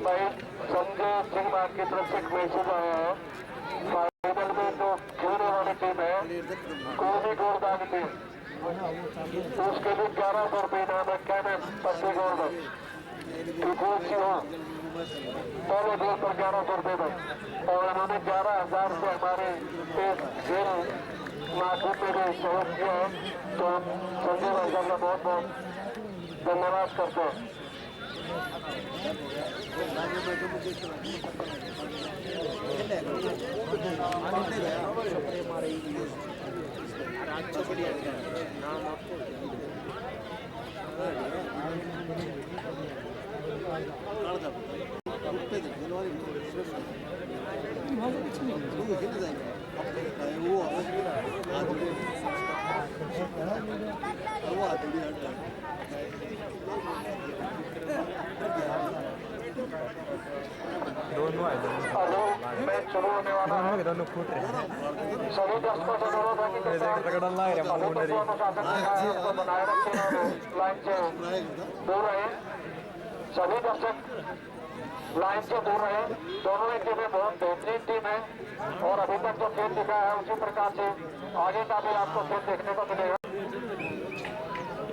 भाई संजय सिंह मान की तरफ से एक मैसेज आया है, फाइनल में जो खेलने वाली टीम है कोहली गोरदान टीम, तो उसके लिए 1100 रुपये इनाम है। क्या नाम प्रति गोरदान की कौन सी हो पहले गोल पर 1100 रुपये में, और उन्होंने 11,000 से हमारे खेल नाटक में भी सहयोग किया है। तो संजय भाई साहब का बहुत बहुत धन्यवाद करते हैं। दोनों आए मैच शुरू होने वाला है। दोनों फूट रहे हैं। सभी दर्शकों से अनुरोध है कि बनाए रखें और लाइन से दूर रहे। सभी दर्शक लाइन से दूर रहे। दोनों ही टीमें बहुत बेहतरीन टीम है और अभी तक जो खेल दिखा है उसी प्रकार से आगे का भी आपको खेल देखने को मिलेगा।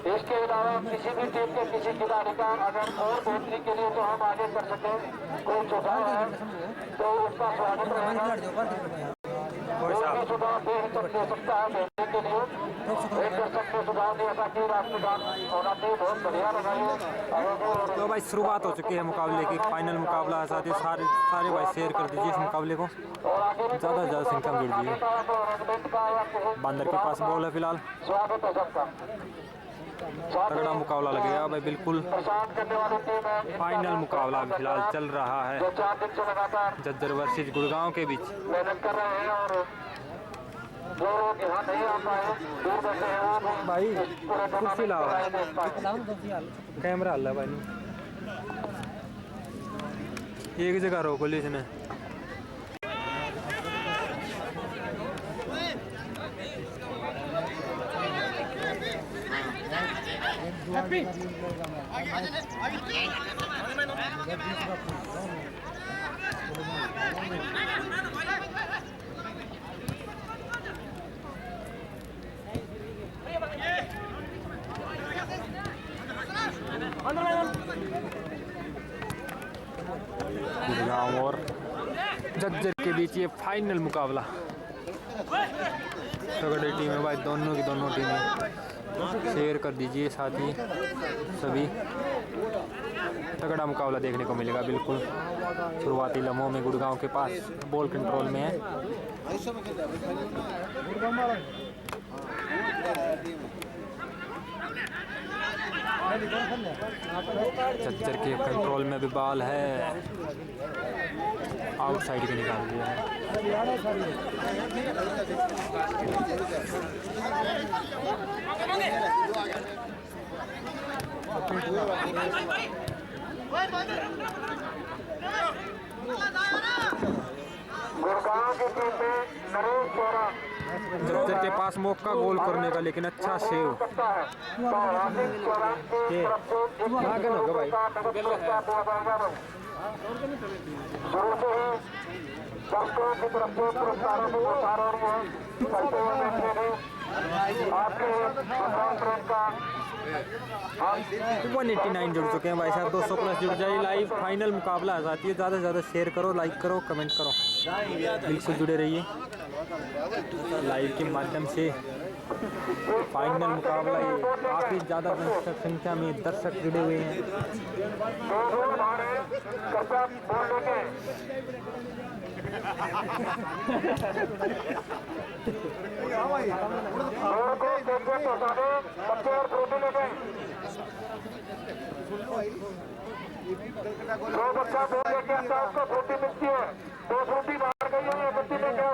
इसके अलावा किसी भी टीम के किसी खिलाड़ी का अगर और बेहतरी के लिए जो हम आगे कर सके कोई सुझाव है तो उसका स्वागत रहेगा। कोई भी सुझाव दे सकता है बेहतरी के लिए। एक दर्शक ने सुझाव दिया था कि राष्ट्रगान होना चाहिए, बहुत बढ़िया लगाई। तो भाई शुरुआत हो चुकी है मुकाबले की, फाइनल मुकाबला है। साथ ही सारे भाई शेयर कर दीजिए इस मुकाबले को, ज़्यादा से ज़्यादा संख्या में जुड़ दीजिए। बंदर के पास बॉल है फिलहाल, स्वागत है सबका। तगड़ा मुकाबला लगेगा भाई, बिल्कुल फाइनल मुकाबला फिलहाल चल रहा है। 4 दिन से लगातार जज्जर वर्सेस गुड़गांव के बीच मेहनत कर रहे हैं और जो लोग यहाँ नहीं आ पाए दूर बैठे हैं वो भाई कुर्सी लाओ, कैमरा हल्ला भाई एक जगह रोको ली इसने। गुड़गांव और जज्जर के बीच ये फाइनल मुकाबला। तगड़ी टीम है भाई, दोनों की दोनों टीमें। शेयर कर दीजिए, साथ ही सभी तगड़ा मुकाबला देखने को मिलेगा। बिल्कुल शुरुआती लम्हों में गुड़गांव के पास बॉल कंट्रोल में है। जज्जर के कंट्रोल में भी बॉल है, आउटसाइड के निकाल दिया है। गुड़गांव की टीम में नरेश चौरा जज्जर के पास मौका गोल करने का, लेकिन अच्छा सेव। आगे होगा भाई, शुरू से ही दर्शकों की तरफ से पुरस्कारों की बौछार हो रही है। चलते हुए मैच में आपके प्रेम का 189 जुड़ चुके हैं भाई साहब, 200 प्लस जुड़ जाइए। लाइव फाइनल मुकाबला आ जाती है, ज़्यादा से ज़्यादा शेयर करो, लाइक करो, कमेंट करो, बिल्कुल जुड़े रहिए लाइव के माध्यम से। फाइनल मुकाबला ये काफ़ी ज़्यादा संख्या में दर्शक जुड़े हुए हैं। दो बच्चा बोल लेके आता है, उसको फ्रूटी मिलती है, 2 फ्रूटी बाहर गई है, ये बच्ची में क्या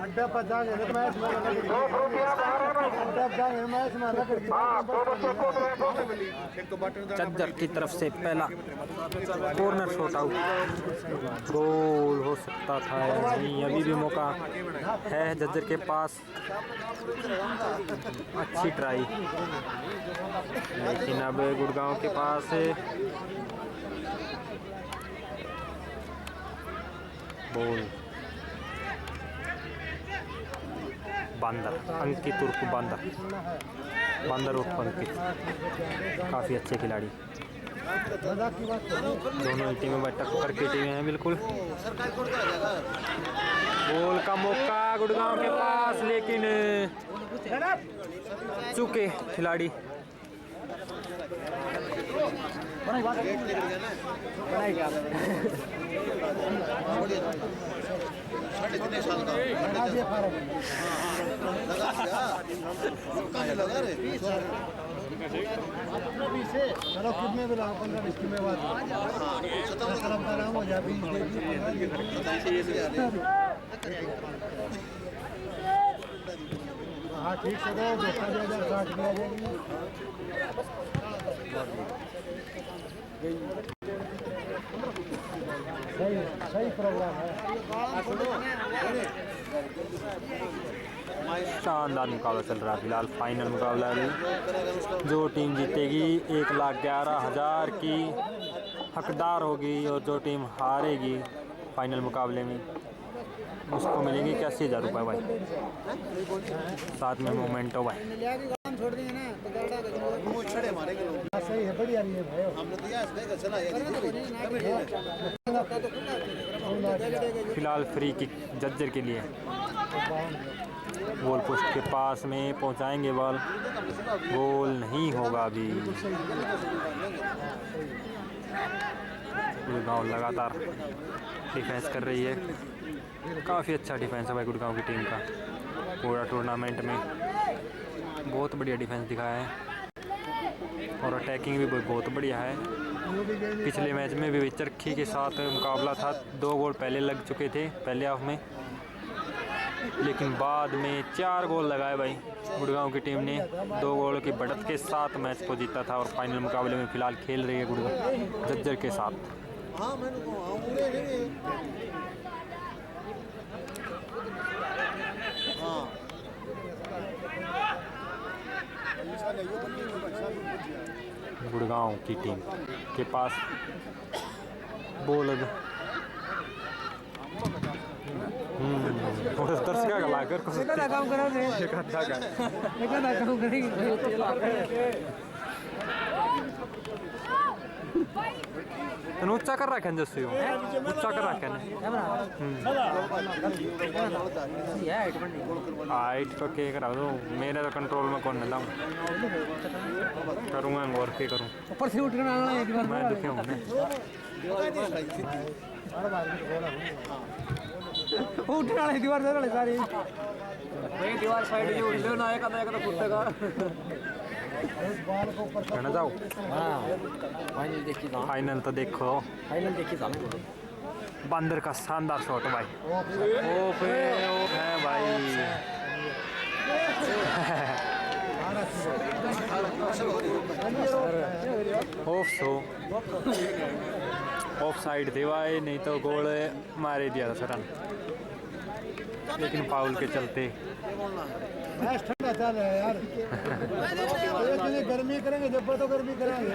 अड्डा पर जाएंगे तो मैच में लगा के 2 रुपया बाहर है भाई। अड्डा पर जाएंगे मैच में लगा के हाँ, 2 बच्चे को चज्जर की तरफ से पहला कॉर्नर शॉट आउट, गोल हो सकता था या नहीं, अभी भी मौका है जज्जर के पास। अच्छी ट्राई, लेकिन अब गुड़गांव के पास बॉल। बंदर, अंकित उर्फ बंदर उर्फ अंकित, काफ़ी अच्छे खिलाड़ी। दोनों टीमें टक्कर की टीमें हैं बिल्कुल। गोल का मौका गुड़गांव के पास, लेकिन चूके खिलाड़ी। चलो कितने में लाओ 15-20 में बात हो जाए। हाँ ठीक से दो 2060 में आ जाएगी। सही प्रोग्राम है। शानदार मुकाबला चल रहा है फिलहाल, फाइनल मुकाबला है। जो टीम जीतेगी 1,11,000 की हकदार होगी, और जो टीम हारेगी फाइनल मुकाबले में उसको मिलेंगे 81,000 रुपये भाई, साथ में मोमेंटो भाई। छोड़ देंगे ना तो छड़े मारेंगे लोग। सही है, बढ़िया नहीं है भाई। हमने तो यार चला फिलहाल फ्री किक जज्जर के लिए, गोल पोस्ट के पास में पहुंचाएंगे बॉल, गोल नहीं होगा अभी। गुड़गांव लगातार डिफेंस कर रही है, काफ़ी अच्छा डिफेंस है भाई गुड़गांव की टीम का। पूरा टूर्नामेंट में बहुत बढ़िया डिफेंस दिखाया है, और अटैकिंग भी बहुत बढ़िया है। पिछले मैच में भी चरखी के साथ मुकाबला था, 2 गोल पहले लग चुके थे पहले हाफ में, लेकिन बाद में 4 गोल लगाए भाई गुड़गांव की टीम ने। 2 गोल की बढ़त के साथ मैच को जीता था, और फाइनल मुकाबले में फिलहाल खेल रही है गुड़गांव जज्जर के साथ। गुड़गांव की टीम के पास बॉल दर्शक का लाकर कुछ काम करोगे तो ऊंचा कर रखा है, जैसे ऊंचा कर रखा है। हाइट तो क्या करा दो, मेरे तो कंट्रोल में कौन मिला करूँगा, और क्या करूँ, ऊपर से उठ कर आना है। मैं दुखी हूँ। उठने वाले दीवार से वाले सारी दीवार साइड में उड़ लो ना, एक आधा फुटेगा। कहना जाओ फाइनल देखी था, फाइनल तो देखो, फाइनल देखी था। बंदर का शानदार शॉट भाई, ओफ है भाई। ऑफ साइड थे भाई, नहीं तो गोल मारे दिया था सरन, लेकिन फाउल के चलते। मैच ठंडा चल रहा है यार। इतनी गर्मी करेंगे जब तो गर्मी करेंगे,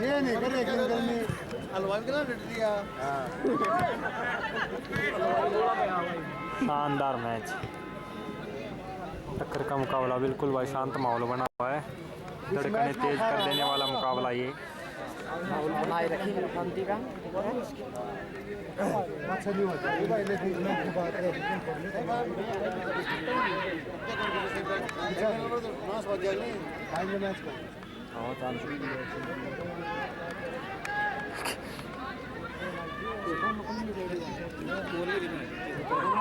ये नहीं करेंगे गर्मी। हलवा भी दिया। शानदार मैच, टक्कर का मुकाबला बिल्कुल भाई, शांत माहौल बना हुआ है, धड़कने तेज कर देने वाला मुकाबला ये। बनाए रखी शांति का। अच्छा नहीं होता ये भाई, लेकिन मैच की बात है। आएंगे मैच को। हाँ चांस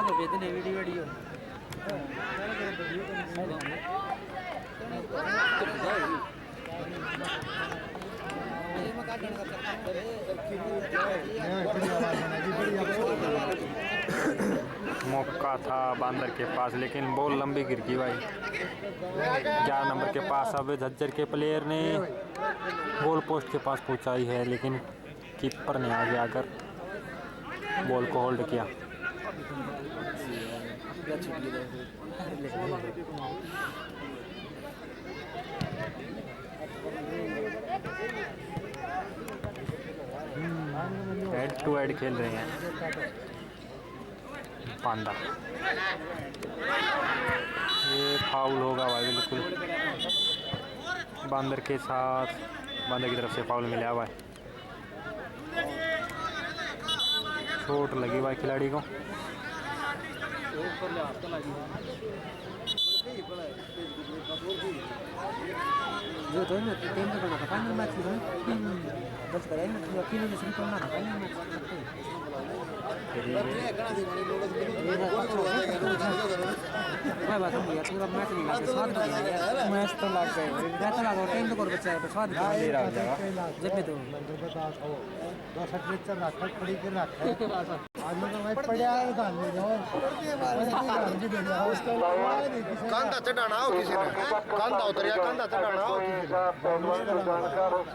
तो बेचने वीडियो मौका था बांदर के पास, लेकिन बॉल लंबी गिर गई भाई। 11 नंबर के पास अब झज्जर के प्लेयर ने गोल पोस्ट के पास पहुंचाई है, लेकिन कीपर ने आगे आकर बॉल को होल्ड किया। हेड टू हेड खेल रहे हैं बांदर। ये फाउल होगा भाई बिल्कुल, बांदर के साथ बांदर की तरफ से फाउल मिला भाई। चोट लगी भाई खिलाड़ी को। जो तो ना टीम का बना था फाइनल मैच में बस करेंगे ना तीनों में सिंपल ना था फाइनल मैच बात हम यार पूरा मैच नहीं लगा स्वाद लगा मैच तो लग गए बेहतर लगा टीम तो कर बच्चा है स्वाद ले रहा जाएगा जब भी तो बताओ 62 पिक्चर रखा खड़ी के रखा आज तो मैं पड़या डाल ले जाओ कांदा चढ़ाना हो किसी ने कांदा उतरिया कांदा चढ़ाना हो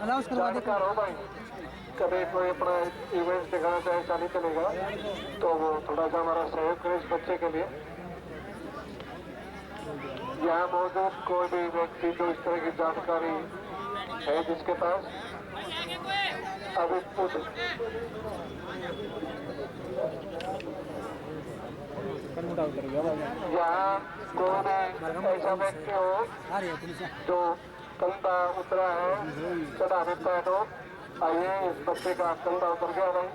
अलाउंस करवा दे कभी कोई अपना इवेंट दिखाना चाहे चाली चलेगा तो वो थोड़ा सा हमारा सहयोग करे इस बच्चे के लिए। यहाँ मौजूद कोई भी व्यक्ति जो इस तरह की जानकारी है जिसके पास अभी पूछ यहाँ कोई भी ऐसा व्यक्ति हो जो कंधा उतरा है चढ़ा देता है तो आइए इस बच्चे का कंधा उतर गया भाई।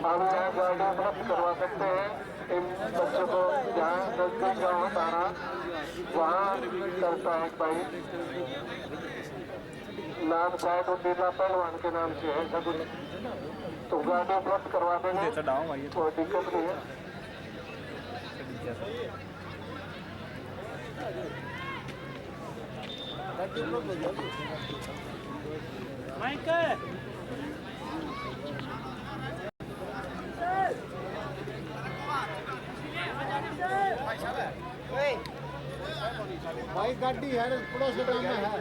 हम यहाँ गाड़ी उपलब्ध करवा सकते हैं इन बच्चों को। जहाँ नजदीक गाँव होता है वहाँ करता है भाई, नाम शायद उद्दीना पहलवान के नाम से है ऐसा कुछ, तो गाड़ी उपलब्ध करवा देंगे, कोई दिक्कत नहीं है। भाई गाड़ी है पड़ोस में है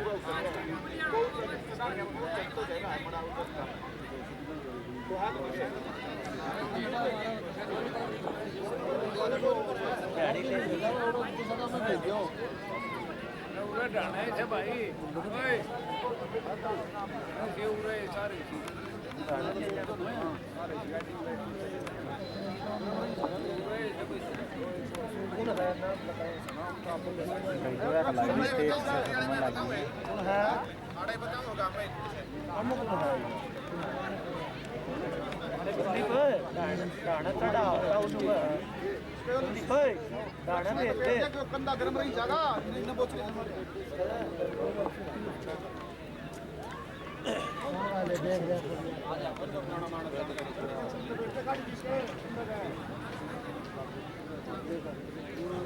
कंधा गर्म रही जागा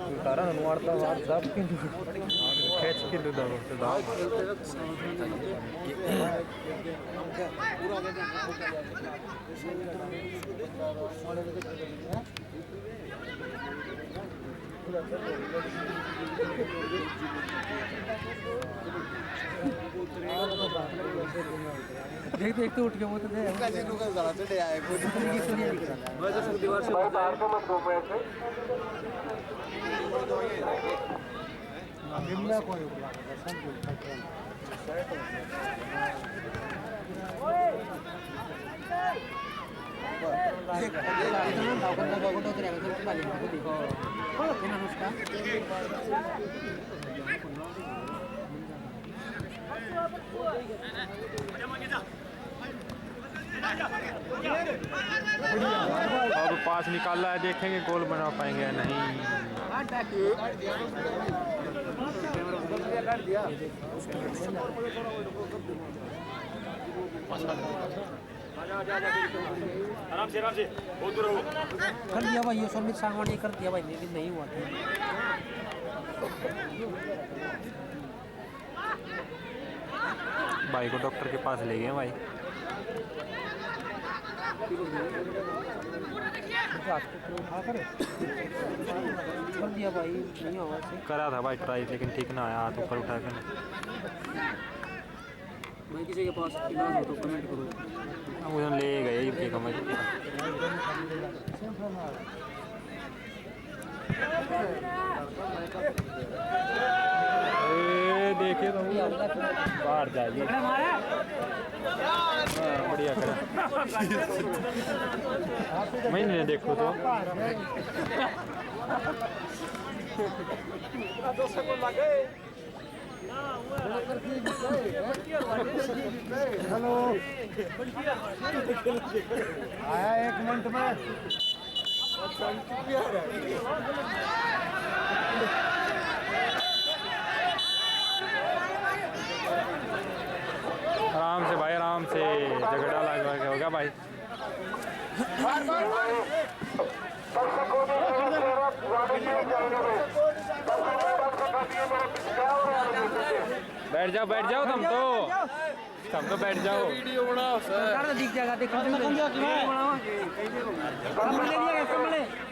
उतारा अनुवारता बात सब खेच के दो देख देख तो उठ के वो तो दे चढ़े आए भाई बाहर को मत घूमो ऐसे। निम्ना कोई अब पास निकाला है, देखेंगे गोल बना पाएंगे या नहीं। कर दिया भाई ये सुमित सांगवान ने कर दिया भाई, लेकिन नहीं हुआ था। भाई को डॉक्टर के पास ले गए भाई। कर दिया भाई, नहीं हुआ से। करा था भाई ट्राई, लेकिन ठीक ना आया, हाथ ऊपर उठा कर। भाई किसी के पास इलाज हो तो कमेंट करो। उधर ले गए यूके का मजा। देखिए तो बाहर जाइए। बढ़िया करा। मैं नहीं देखो तो हेलो आया 1 मिनट में। आराम से भाई, आराम से। झगड़ा लगा के होगा भाई। बैठ जाओ तुम तो बैठ जाओ। कर दिख जाएगा, देखो कमल ले लिया गया,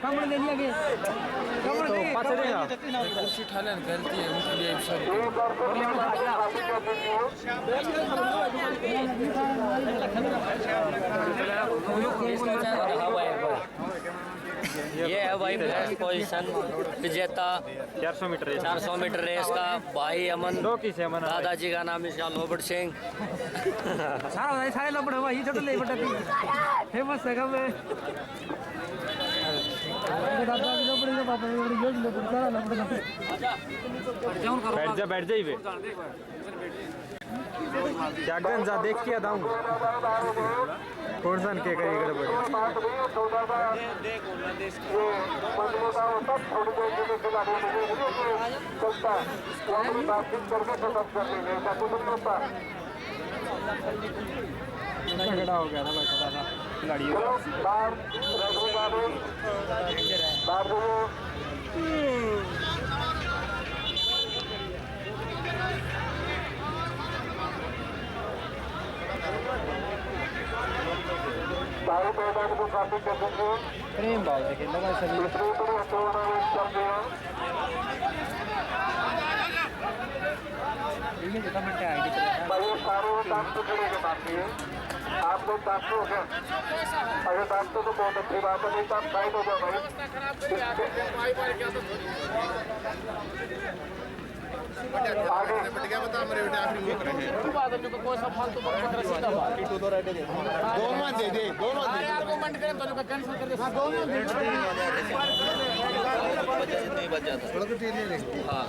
कमल ले लिया गया। तो पास देगा गलती है उनके लिए सॉरी। ये है भाई फर्स्ट पोजीशन विजेता 400 मीटर रेस। 400 मीटर रेस का भाई अमन। दो किसे अमन? दादाजी का नाम इसका लोबट सिंह। सारे लपड़ भाई, छोटे ले बटा फेमस है का मैं। दादा की लपड़ का पापा की बड़ी योज लपड़ सारा लपड़ का। बैठ जा ही बे। क्या गंजा देख के आता हूँ। कौन सा के करी गड़बड़। झगड़ा हो गया था भाई थोड़ा सा खिलाड़ियों प्रेम भाव से खेलना भाई सभी। आप लोग डॉक्टर हो गए, अगर डॉक्टर तो बहुत अच्छी बात है, नहीं तो आप साइड हो जाओ भाई। आगे बता मेरे बेटे आखिरी वो करे हैं। कोई सब फालतू बात सीधा बात। दोनों दे दे, दोनों दे। यार को मंड करें तो लोग कैंसिल कर दे। हां दोनों दे। नहीं बच जाता। थोड़ा तो टीम ले। हाँ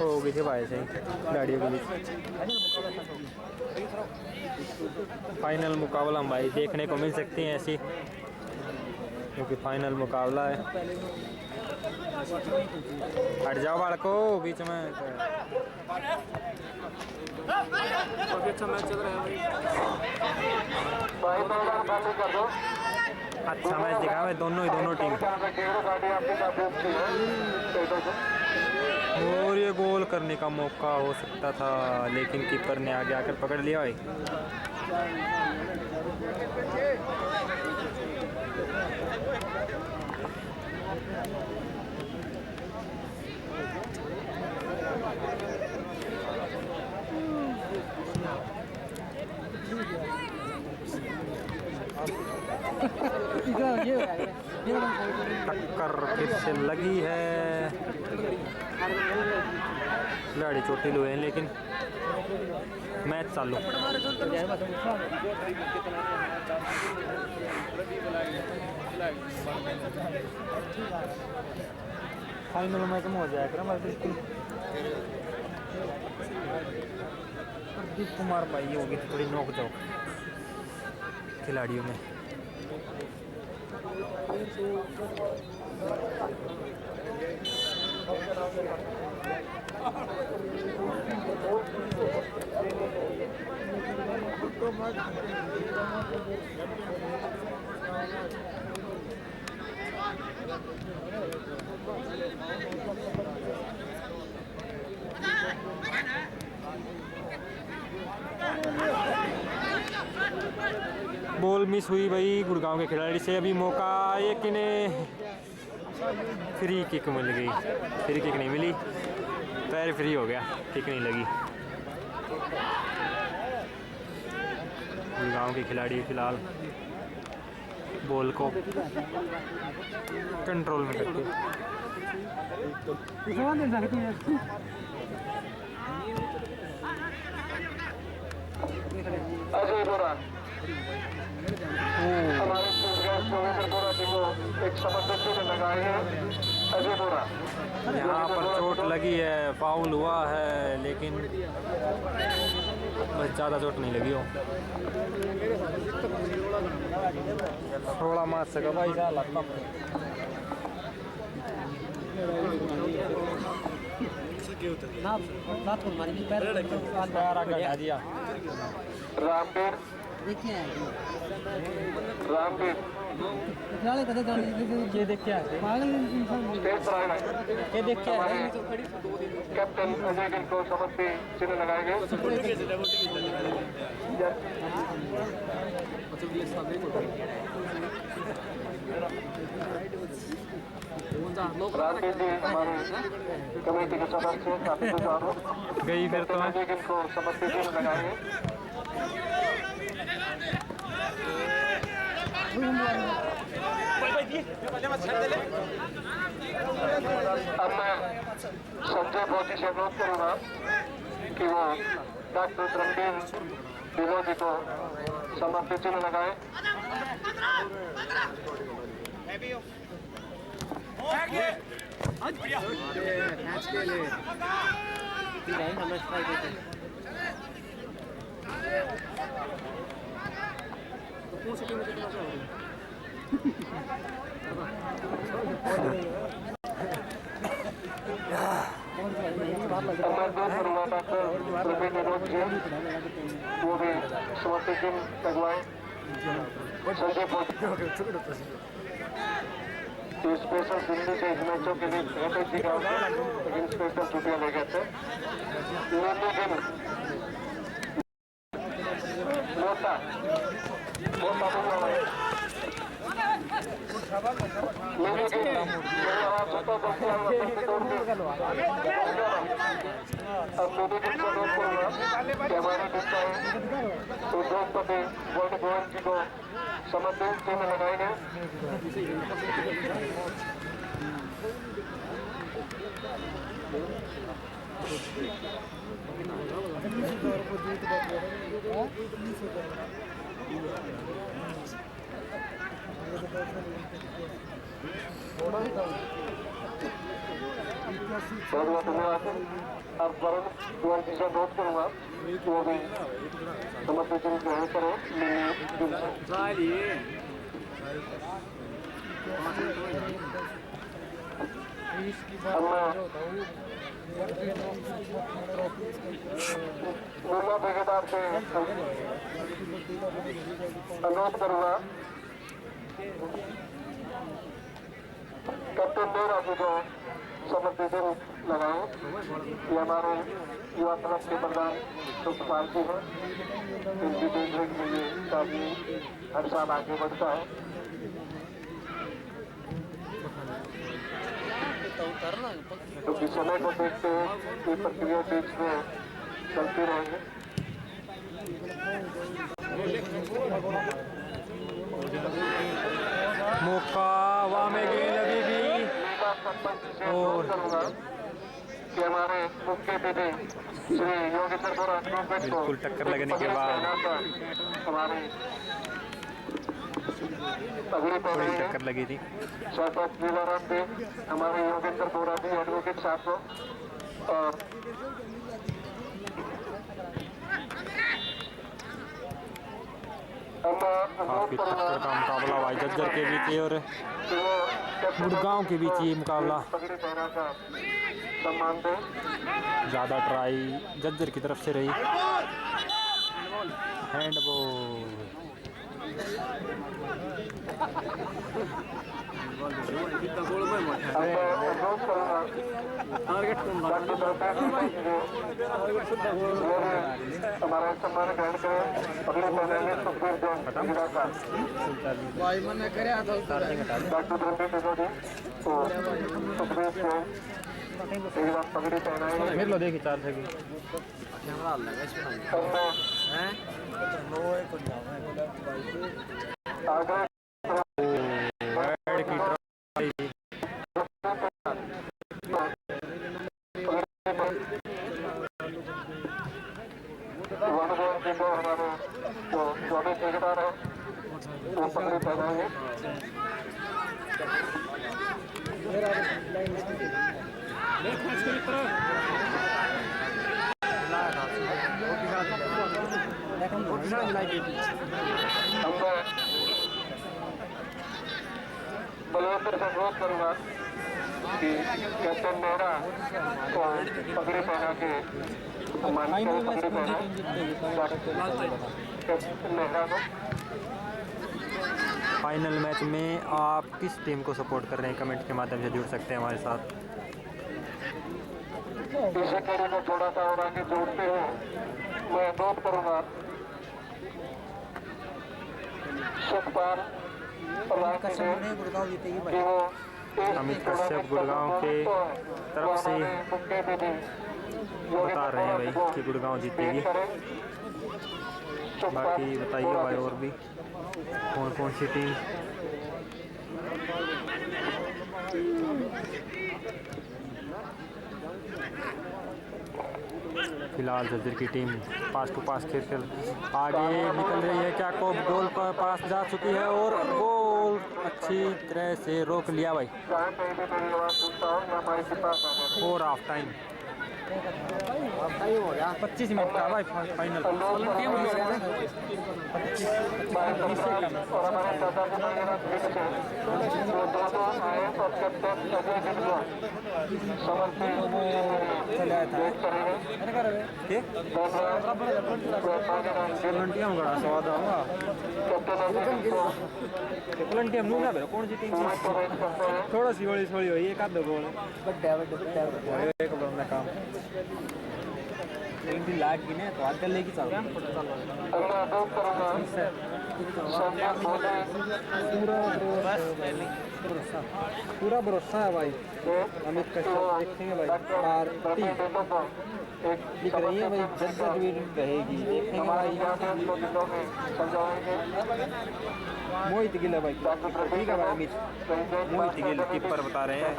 हो गई थी भाई सही गाड़ियों के बीच। फाइनल मुकाबला हम भाई देखने को मिल सकती हैं ऐसी, क्योंकि फाइनल मुकाबला है। हट जाओ बाड़को बीच में। काफी अच्छा मैच चल रहा है भाई। अच्छा मैच दिखा है दोनों टीम। और ये गोल करने का मौका हो सकता था, लेकिन कीपर ने आगे आकर पकड़ लिया भाई। टक्कर फिर से लगी है। खिलाड़ी चोटिल हुए हैं, लेकिन मैच चालू। फाइनल मैच में हो जाएगा ना बिल्कुल। प्रदीप कुमार भाई होगी तो थोड़ी नोक झोंक खिलाड़ियों में। बॉल मिस हुई भाई गुड़गांव के खिलाड़ी से। अभी मौका एक इन्हें फ्री किक मिल गई, फ्री किक नहीं मिली, पैर फ्री हो गया, किक नहीं लगी। गुड़गांव के खिलाड़ी फिलहाल बॉल को कंट्रोल में करते। अजय बोरा हमारे बोरा जी को एक समर्थक से लगाए हैं। अजय बोरा यहाँ पर चोट लगी है, फाउल हुआ है, लेकिन बस ज़्यादा चोट नहीं लगी हो। थोड़ा मार सका भाई साहब लगता रामवीर रामवीर ये देख क्या है, स्टेट प्राइवेट ये देख क्या है। कैप्टन अजय गिल को समर्थी चिन्ह लगाए गए। रामवीर जी हमारे कमेटी के सदस्य काफी गुजारो गई फिर तो अजय गिल को समर्थी चिन्ह लगाए गए। अब मैं संजय फौजी से अनुरोध करूँगा कि वो डॉक्टर रणबीर विरोधी को समर्पित चिन्ह लगाए। मैं दूर करूँगा डॉक्टर रणबीर विरोधी जी, वो भी समर्पित चिन्ह लगवाए। संजय फौजी स्पेशल दिल्ली से मैचों के लिए जी का लेकिन स्पेशल छुट्टियां ले गए थे। लेकिन मोटा हमारे उद्योगपति वर्ल्ड गोवन जी को समर्पित चिन्ह लगाएंगे। बहुत बहुत धन्यवाद। अब वरुण गोयल जी से अनुरोध करूँगा वो भी समर्पित चिन्ह ग्रहण करें। मुल्ला ठेकेदार से अनुरोध करूँगा कैप्टन मेरा जी को समर्पित लगाए। ये हमारे युवा तरफ के प्रधान सुखपाल जी हैं, इनकी देखरेख में ये काफी हर साल आगे बढ़ता है। क्योंकि समय को देखते हुए ये प्रक्रिया बीच में चलती रहेगी। मौका हवा में गेंद अभी भी और कि हमारे मुख्य अतिथि श्री योगेश्वर बोरा बिल्कुल टक्कर लगने के बाद हमारे अगली थोड़ी टक्कर लगी थी। सरपंच नीलाराम देव हमारे योगेश्वर बोरा जी एडवोकेट साहब को और काफ़ी टक्कर का मुकाबला भाई जज्जर के बीच और गुड़गांव के बीच ये मुकाबला। पगड़ी पहना का सम्मान दे। ज़्यादा ट्राई जज्जर की तरफ से रही। हैंडबॉल हमारा सम्मान ग्रहण करें। पगड़ी पहनेंगे सुखबीर जैन का भाई मैंने कराया था डॉक्टर द्रव्य टिकोड़ी तो सुखबीर जैन एक बार पगड़ी पहनाएंगे। मेरे लो देखी 4 सेकंड आगे हेड की ट्राई हमारे जो 24 ठेकेदार है वो पगड़ी पहनाएंगे। बलवंतर से अनुरोध करूंगा कि कैप्टन नेहरा को पगड़ी पहना के पगड़ी पहना कैप्टन नेहरा को। फाइनल मैच में आप किस टीम को सपोर्ट कर रहे हैं कमेंट के माध्यम से जुड़ सकते हैं हमारे साथ। इसी कड़ी को थोड़ा सा और आगे जोड़ते हुए मैं अनुरोध करूंगा सुखपाल अमित कश्यप गुड़गांव के तरफ से बता रहे हैं भाई कि गुड़गांव जीतेगी। बाकी बताइए भाई और भी कौन कौन सी टीम। फिलहाल जज्जर की टीम पास टू पास खेल कर आगे निकल रही है। क्या कोप गोल पर पास जा चुकी है और गोल अच्छी तरह से रोक लिया भाई। और हाफ टाइम 25 मिनट का भाई फाइनल। स्वाद आऊँगा कौन सी टीम थोड़ा सी बड़ी थोड़ी हुई एक आध गोल एक काम लेकिन लाग की ना तो आज कर लेगी चल पूरा भरोसा है भाई। अमित कश्यप देखेंगे भाई पार्टी दिख रही है भाई जज्जर रहेगी देखेंगे भाई। मोहित गिल है भाई ठीक है भाई अमित मोहित गिल कीपर बता रहे हैं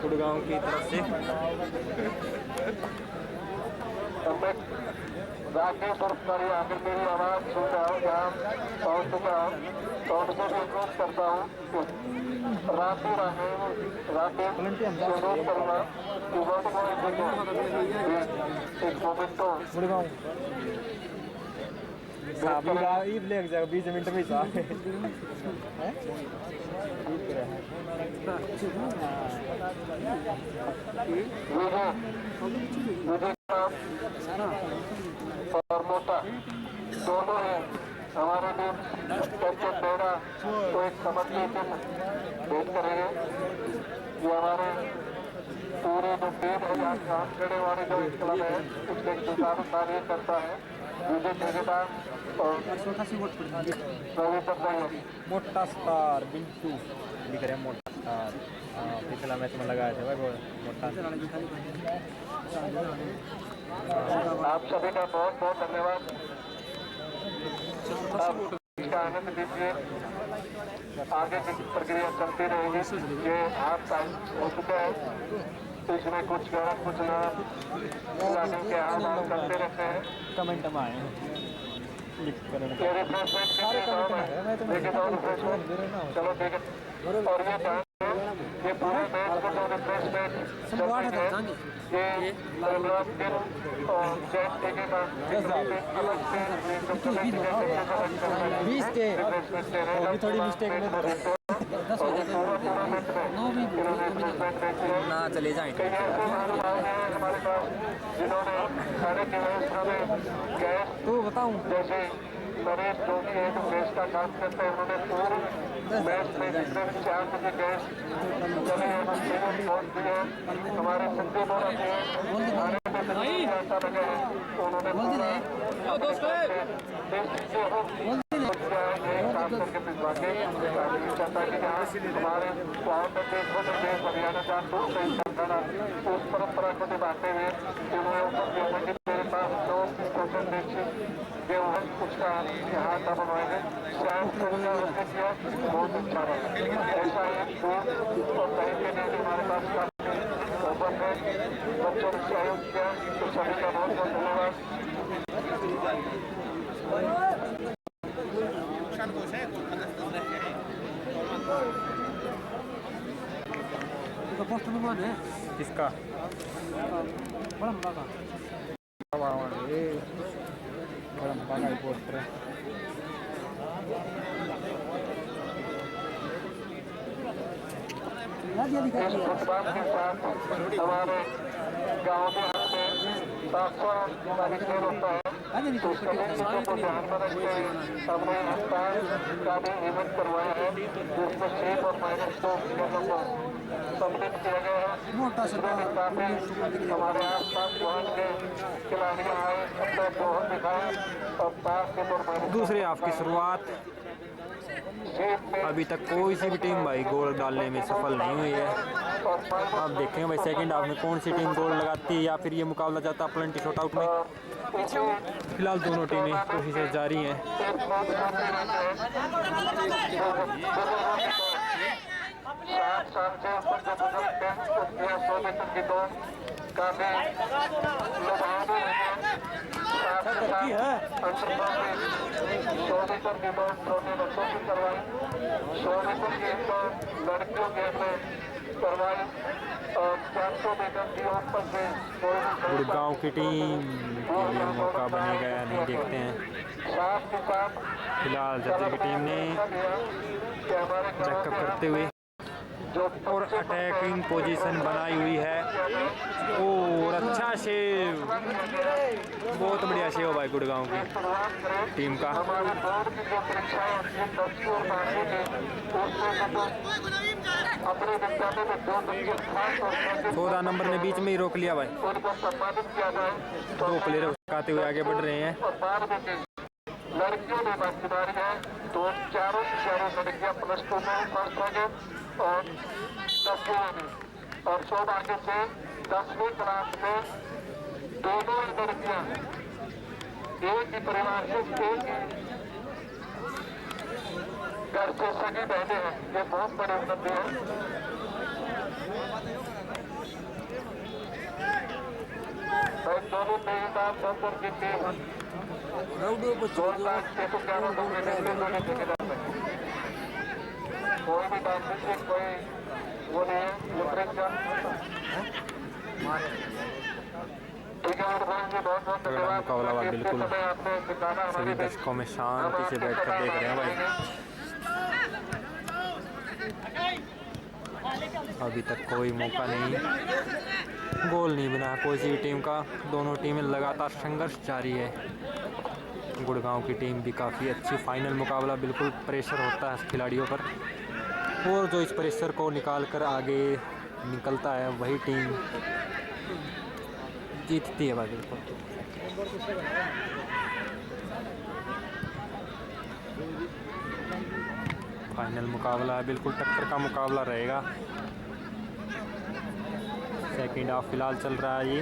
गुड़गांव की तरफ से। राकेश पुरस्कारी आखिर मेरी आवाज़ सुन रहा हूँ जहाँ पहुँच चुका हूँ तो उनसे भी अनुरोध करता हूँ राकेश अनुरोध करूँगा कि वोट एक मोमेंट तो गुड़गांव लेग जाएगा 20 मिनट में साहब और मोटा दोनों हैं हमारे टीम कैप्टन नेहरा को एक समर्थन भेंट करेंगे। ये हमारे पूरे जो टीम है यहाँ काम करने वाले जो क्लब है उसके सुचारू कार्य करता है विजय ठेकेदार और मोटा स्टार बिंटू लिख रहे हैं मोटा स्टार। पिछला मैच में लगाया था भाई मोटा। आप सभी का बहुत बहुत धन्यवाद। आप इसका आनंद लीजिए। आगे की प्रक्रिया चलती रहेगी। ये हाफ टाइम हो चुका है तो इसमें कुछ गलत कुछ ना के हाल करते रहते हैं। कमेंट में आए रिफ्रेशमेंट चलो ठीक है और ये ये पूरे मैच में जो रिफ्रेशमेंट चलेंगे ये बलराम गिल और जैन टेकेगा अलग से 20 के अभी थोड़ी मिस्टेक में ना चले जाएं। कई ऐसे महानुभाव हैं हमारे पास जिन्होंने खाने की व्यवस्था में गैस तो बताऊं जैसे नरेश जोगी है जो गैस का काम करते हैं उन्होंने पूरे मैच में जितने भी 4 बजे गैस चले हैं वो तीनों पहुंच दिए हैं। हमारे संजय बोरा जी हैं खाने में नहीं आता लगे हैं तो उन्होंने पूरा काम करके भिजवा के चाहता कि यहाँ हमारे गाँव में देश हरियाणा का दूर से उस परंपरा को निभाते हुए उन्होंने कि मेरे पास 2 क्वेश्चन देखिए गेहूँ उसका यहाँ का बनवाएंगे शायद किया बहुत अच्छा रहा ऐसा एक दूर और कहीं के लिए हमारे पास काफी ओपन है बच्चों ने सहयोग किया तो सभी का बहुत बहुत धन्यवाद। तो पोस्ट में है किसका बड़ा बड़ा ये बड़ा बड़ा पोस्टर है। इस फुटबॉल के साथ हमारे गाँव देहात में 700 तारीख खेल होता है तो सभी चीज़ों को ध्यान में रखते हुए हमने स्थान का भी इवेंट करवाया है जिसमें 6 और -2 खेलों को सम्मिलित किया गया है। इसमें भी काफी हमारे आसपास वहाँ के खिलाड़ियों आए अपना जोहर दिखाए और पास के तौर पर दूसरे हाफ की शुरुआत अभी तक कोई सी भी टीम भाई गोल डालने में सफल नहीं हुई है। आप देखेंगे भाई सेकंड हाफ में कौन सी टीम गोल लगाती है या फिर ये मुकाबला जाता है प्लेंटी शॉट आउट में। फिलहाल दोनों टीमें कोशिशें जारी हैं। 7 साल से ऊपर जो बुजुर्ग थे 100 मीटर की दौड़ काफी लुभावनी है। साथ ही साथ अंतर्राष्ट्रीय में 100 मीटर की दौड़ छोटे बच्चों की करवाई 100 मीटर की दौड़ लड़कियों के में करवाई और 400 मीटर की ओपन से गुड़गांव की टीम के लिए मौका बनेगा या नहीं देखते हैं। साथ ही साथ फिलहाल जर्सी की टीम ने बैकअप करते हुए और अटैकिंग पोजीशन बनाई हुई है और अच्छा सेव बहुत बढ़िया सेव भाई गुड़गांव की टीम का। हमारे बोर्ड की जो परीक्षाएं 10वीं और 12वीं में उसमें अपने विद्यालय में 2 बच्चे खास और 14 नंबर ने बीच में ही रोक लिया भाई। उनको सम्मानित किया जाए 2 प्लेयर उठाते हुए आगे बढ़ रहे हैं। और 12वीं की लड़कियों में भागीदारी है तो चारों लड़कियां +2 में फर्स्ट हो गए और 10वीं में और सौभाग्य से 10वीं क्लास में दोनों लड़कियां एक ही परिवार से एक ही घर से सगी बहने हैं। ये बहुत बड़ी उपलब्धि है। और दोनों मेजबान संतर की टीम 2 लाख 611 लोग देखे जाते हैं। कोई भी बात नहीं कोई वो नहीं है ठीक है और भाई जी बहुत बहुत धन्यवाद। मुकाबला बिल्कुल आपने दिखाना सभी दर्शकों में शांति से बैठकर देख रहे हैं भाई। अभी तक कोई मौका नहीं, गोल नहीं बना कोई सी भी टीम का। दोनों टीमें लगातार संघर्ष जारी है। गुड़गांव की टीम भी काफ़ी अच्छी, फाइनल मुकाबला बिल्कुल प्रेशर होता है खिलाड़ियों पर और जो इस प्रेशर को निकाल कर आगे निकलता है वही टीम जीतती है भाई बिल्कुल। फाइनल मुकाबला है, बिल्कुल टक्कर का मुकाबला रहेगा। सेकंड हाफ फिलहाल चल रहा है ये।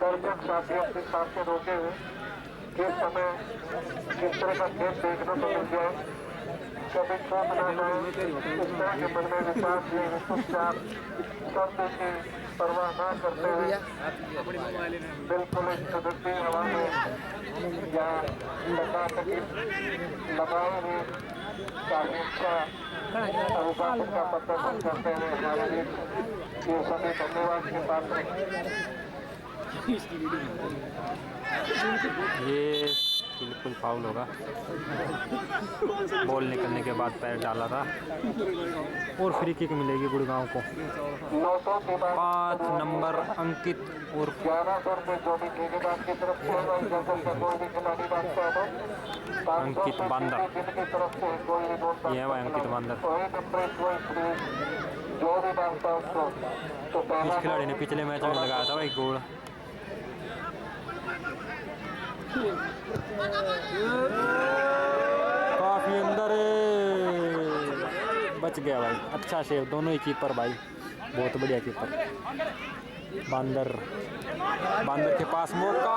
दर्शक साथियों के सामने रोके हुए किस समय किस तरह का खेल देखने को मिल जाए, कभी चूक ना जाए, इस तरह के मन में विश्वास सब देखें परवाह ना करते हुए बिल्कुल एक कुदरती हवा में या लगाए हुए काफी अच्छा अभिभाषण का प्रदर्शन करते हुए हमारे बीच ये सभी धन्यवाद के पात्र ये बिल्कुल फाउल होगा। बॉल निकलने के बाद पैर डाला था और फ्री किक मिलेगी गुड़गांव को। 5 नंबर अंकित और 1100 रुपये जो भी ठेकेदार की तरफ से कोई भी खिलाड़ी बांधता है अंकित बांदर, जिनकी तरफ से कोई भी ये है अंकित बांदर। जो भी बांधता है उसको तो इस खिलाड़ी ने पिछले मैच में लगाया था भाई गोल। काफी अंदर बच गया भाई, अच्छा सेव दोनों ही कीपर भाई, बहुत बढ़िया कीपर। बांदर के पास मौका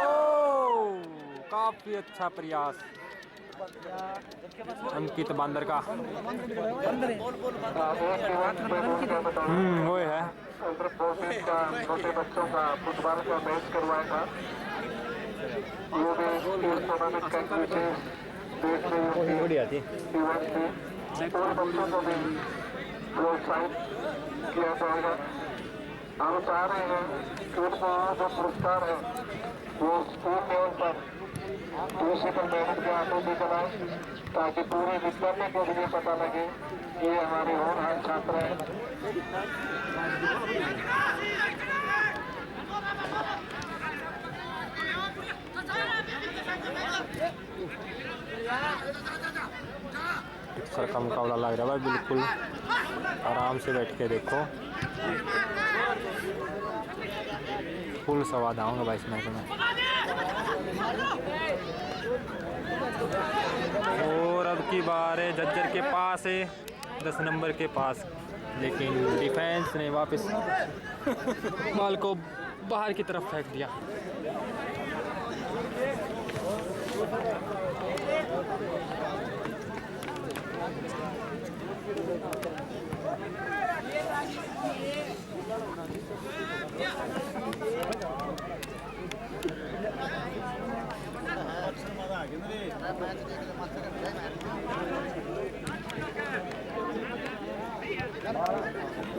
और काफी अच्छा प्रयास अंकित बांदर का। वो है छोटे बच्चों का फुटबॉल का मैच करवाया था। वो भी टूर्नामेंट का विशेष देख रही बढ़िया थी। इवेंट थी और बच्चों को भी प्रोत्साहित किया जाएगा। हम चाह रहे हैं कि उनको जो पुरस्कार है वो स्कूल लेवल पर प्रिंसिपल मैडम के हाथों से चलाएं ताकि पूरे विद्यालय को भी पता लगे ये हमारे होनहार छात्र हैं। सर का मुकाबला लग रहा है भाई, बिल्कुल आराम से बैठ के देखो, फुल स्वाद आऊँगा भाई इस मैच में। और अब की बार है जज्जर के पास है, 10 नंबर के पास, लेकिन डिफेंस ने वापस बॉल को बाहर की तरफ फेंक दिया।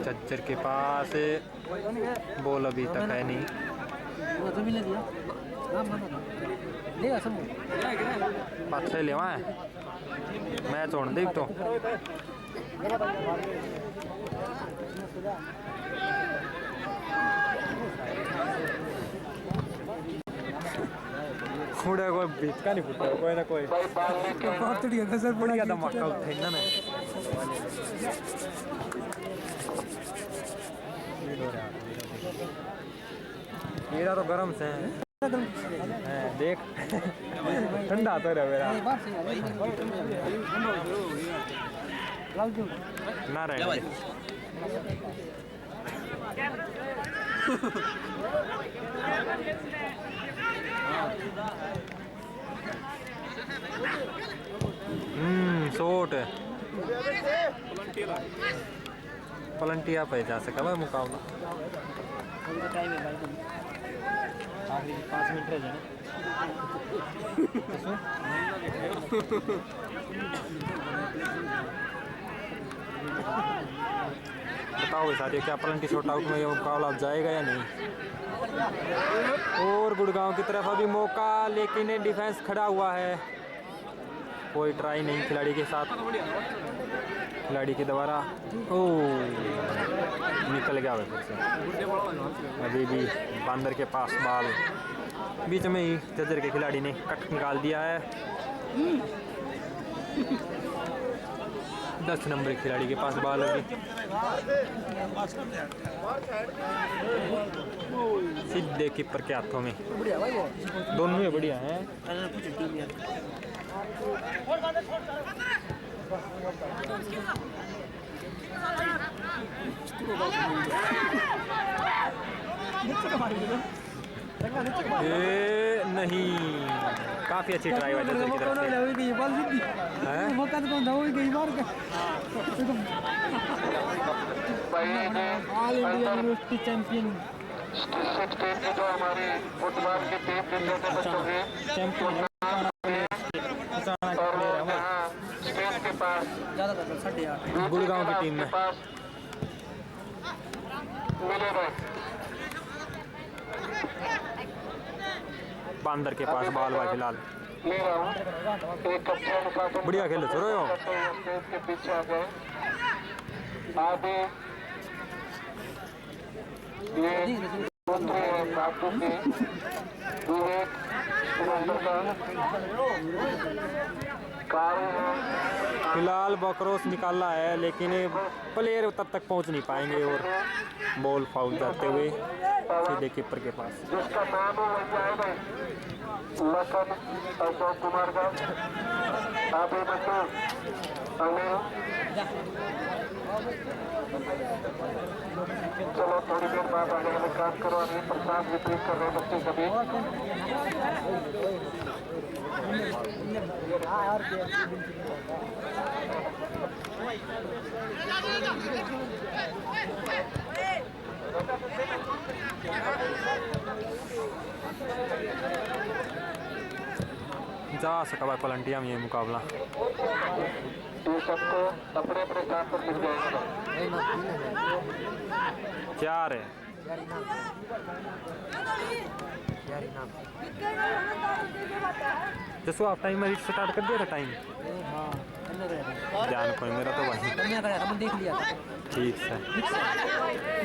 जज्जर के पास बॉल अभी तक है नहीं। पाछे लेवा है मैच होने देख तो फुड़ा कोई बीच का नहीं फुटा कोई ना कोई बहुत बढ़िया धमाका उठे ना मेरा तो गरम से है देख ठंडा तो रहा मेरा ना रहे शॉट पलंटिया पे जा सका भाई मुकाबला। आखिरी 5 मिनट रह जाए बताओ साथियों, क्या पलंटी शॉट आउट में ये मुकाबला जाएगा या नहीं। और गुड़गांव की तरफ अभी मौका, लेकिन डिफेंस खड़ा हुआ है, कोई ट्राई नहीं खिलाड़ी के साथ, खिलाड़ी के द्वारा ओ निकल गया फिर से। अभी भी बांदर के पास बॉल, बीच में ही जज्जर के खिलाड़ी ने कट निकाल दिया है। 10 नंबर खिलाड़ी के पास बॉल होगी, सीधे कीपर के हाथों में, दोनों ही बढ़िया हैं। ये नहीं, काफी अच्छी ट्राई हुई जज्जर की तरफ से। भाई ये all India university champion district team की जो हमारी फुटबॉल की टीम जितने बच्चों की चैंपियन और यहाँ स्टेज के पास ज़्यादातर 8.5 गुड़गांव की टीम में पास मिले रहे बांदर के पास बॉल भाई फिलहाल ले रहा हूँ एक अच्छे अनुशासन बढ़िया खेलो छोरो यो स्टेज के पीछे आ गए आगे ये मंत्री है बापू के विवेक कार्य है फिलहाल बॉक्रॉस निकाला है लेकिन प्लेयर तब तक पहुंच नहीं पाएंगे और बॉल फाउल जाते हुए सीधे कीपर के पास। जिसका नाम है वही आएगा लखन अशोक कुमार का आगे बच्चों अनिल चलो थोड़ी देर बाद आगे वाले काम करो अनिल प्रसाद वितरित कर रहे बच्चे सभी जा सका भाई पलंटिया में ये मुकाबला। ये सबको अपने अपने स्थान पर मिल जाएगा 4 है। जैसो आप टाइमर स्टार्ट कर दिया था टाइम ध्यान कोई मेरा तो भाई देख लिया था ठीक है।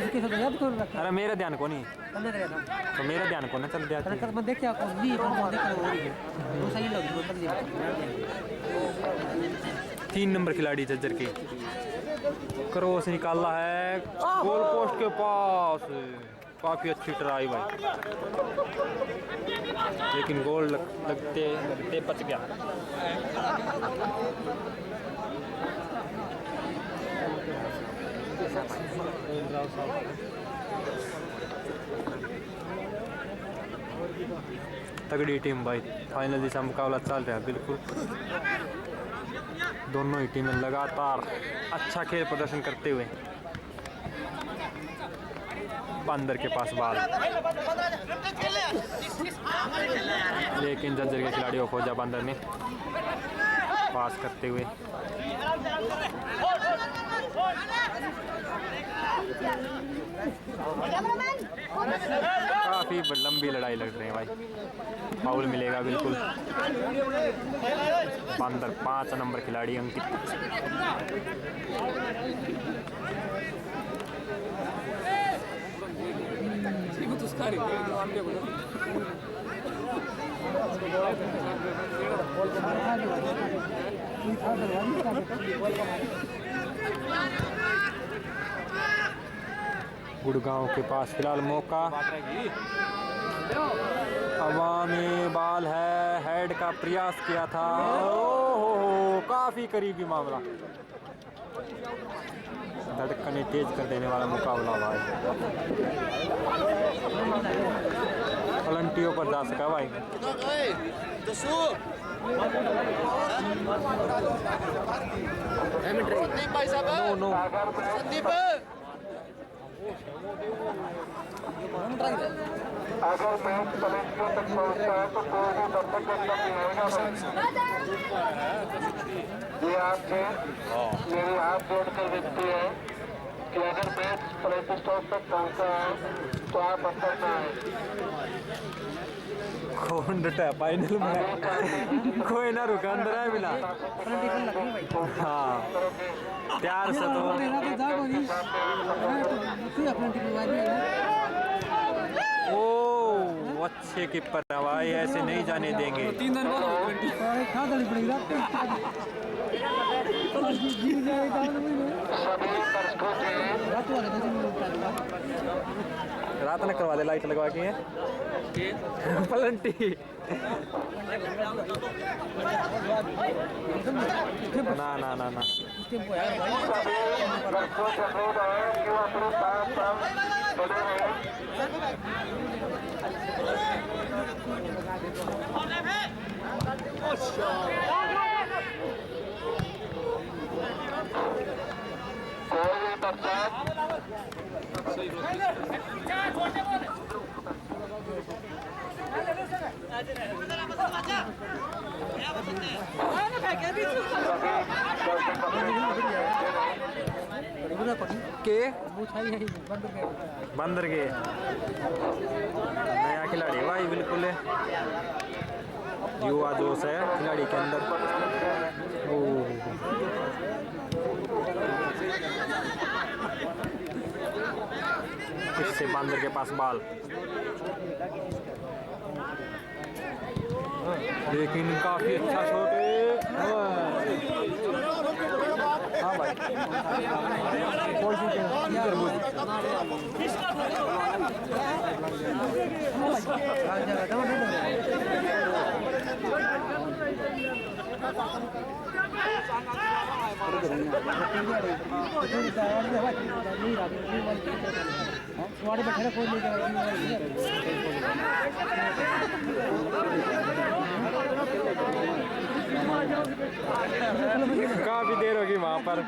इसके साथ याद कर रखा अरे मेरा ध्यान को नहीं हमने करा था तो मेरा ध्यान को ना चल दिया अरे कल मैं देख क्या कौन नहीं पर देख रहा हूं वो सही लग रहा है 3 नंबर खिलाड़ी जज्जर की क्रॉस निकाला है गोल पोस्ट के पास काफी अच्छी ट्राई भाई लेकिन गोल लगते लगते बच गया। तगड़ी टीम भाई फाइनल जैसा मुकाबला चल रहा है बिल्कुल। दोनों ही टीमें लगातार अच्छा खेल प्रदर्शन करते हुए बंदर के पास बॉल लेकिन जज्जर के खिलाड़ियों को खोजा बंदर ने पास करते हुए काफी लंबी लड़ाई लड़ रही है भाई। फाउल मिलेगा बिल्कुल। बंदर 5 नंबर खिलाड़ी अंकित गुड़गांव के पास फिलहाल मौका हवा में बॉल है हेड का प्रयास किया था ओहो काफी करीबी मामला धड़कने तेज कर देने वाला मुकाबला भाई। पलंटियों पर जा सका भाई। नो नो अगर मैच पलंटियों तक पहुंचता है तो कोई भी दर्शक नहीं आएगा। ये आपसे मेरी हाथ जोड़कर विनती है कि अगर मैच पलंटी स्टॉप तक पहुंचा है तो आप अंदर में आए। कौन डटा फाइनल में कोई ना रुका अंदर है बिना। हाँ प्यार से तो ओ अच्छे कीपर है भाई ऐसे नहीं जाने देंगे। 3 दिन बाद रात में करवा दे लाइट लगवा के पलंटी ना ना ना ना कोई बच्चा के वो छाई है बंदर के नया खिलाड़ी भाई बिल्कुल युवा जोश है खिलाड़ी के अंदर। इससे बंदर के पास बाल, लेकिन काफी अच्छा शॉट है। हाँ भाई काफी देर होगी वहां पर।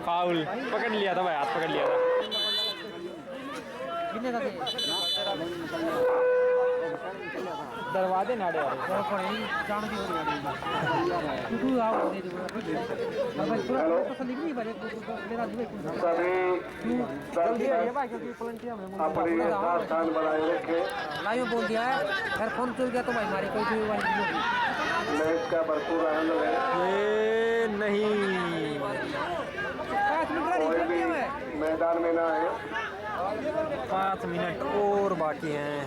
फाउल पकड़ लिया था भाई, हाथ पकड़ लिया था। दरवाजे नाड़े अपनी स्थान बनाए रखे। लाइव बोल दिया है, अगर फोन चल गया तो भाई हमारी कोई मैच का भरपूर आनंद है। ये नहीं, 5 मिनट कोई भी मैदान में ना है। 5 मिनट और बाकी हैं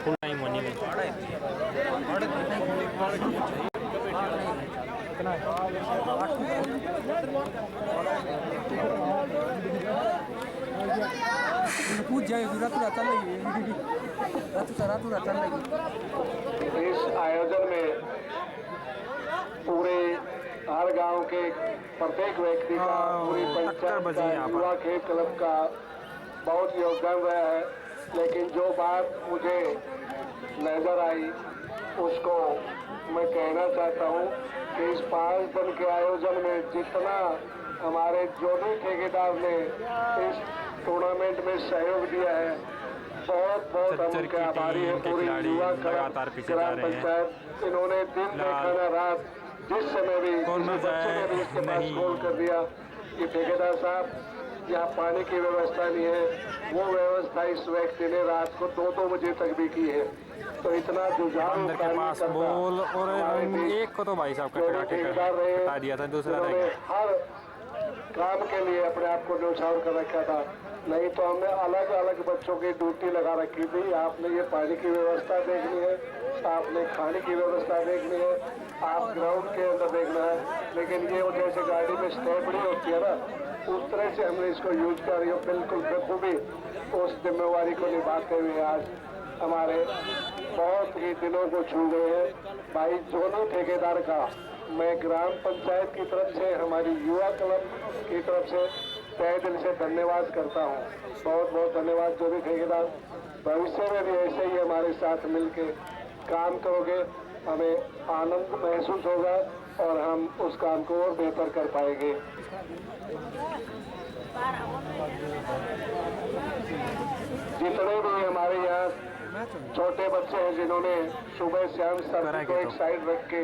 फुल टाइम होने में। पूछ जाएगी रात चल रही इस आयोजन में पूरे हर गांव के प्रत्येक व्यक्ति का, पूरी पंचायत का, युवा खेल क्लब का बहुत योगदान रहा है। लेकिन जो बात मुझे नजर आई उसको मैं कहना चाहता हूँ कि इस 5 दिन के आयोजन में जितना हमारे जो भी ठेकेदार ने इस टूर्नामेंट में सहयोग दिया है, बहुत बहुत हम उनके आभारी हैं। पूरी युवा ग्राम पंचायत, इन्होंने दिन में खाना रात जिस समय भी बच्चों ने भी इसके पास कॉल कर दिया कि ठेकेदार साहब यहाँ पानी की व्यवस्था नहीं है, वो व्यवस्था इस व्यक्ति ने रात को 2-2 बजे तक भी की है। तो इतना जुझारू के पास बॉल और एक को तो भाई साहब हटा दिया था, दूसरा हर काम के लिए अपने आप को न्यौछावर कर रखा था। नहीं तो हमने अलग अलग बच्चों की ड्यूटी लगा रखी थी। आपने ये पानी की व्यवस्था देखनी है, आपने खाने की व्यवस्था देखनी है, आप ग्राउंड के अंदर देखना है। लेकिन ये जैसे गाड़ी में स्टेपड़ी होती है ना, उस तरह से हमने इसको यूज कर रही हो बिल्कुल बखूबी उस जिम्मेवारी को निभाते हुए आज हमारे बहुत ही दिनों को छू गए हैं। भाई दोनों ठेकेदार का मैं ग्राम पंचायत की तरफ से, हमारी युवा क्लब की तरफ से तहे दिल से धन्यवाद करता हूँ। बहुत बहुत धन्यवाद। जो भी ठेकेदार भविष्य में भी ऐसे ही हमारे साथ मिलके काम करोगे, हमें आनंद महसूस होगा और हम उस काम को और बेहतर कर पाएंगे। जितने भी हमारे यहाँ छोटे बच्चे हैं जिन्होंने सुबह शाम सभी को एक साइड रख के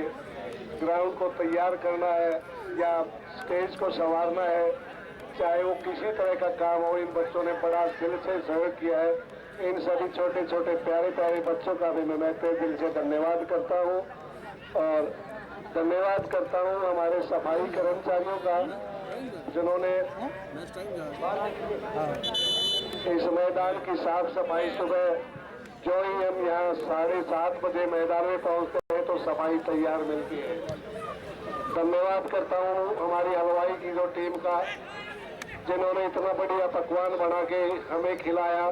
ग्राउंड को तैयार करना है या स्टेज को संवारना है, चाहे वो किसी तरह का काम हो, इन बच्चों ने बड़ा दिल से सहयोग किया है। इन सभी छोटे छोटे प्यारे प्यारे बच्चों का भी मैं तहे दिल से धन्यवाद करता हूँ। और धन्यवाद करता हूँ हमारे सफाई कर्मचारियों का जिन्होंने इस मैदान की साफ सफाई, सुबह जो ही हम यहाँ 7:30 बजे मैदान में पहुँचते हैं तो सफाई तैयार मिलती है। धन्यवाद करता हूँ हमारी हलवाई की जो टीम का, जिन्होंने इतना बढ़िया पकवान बना के हमें खिलाया।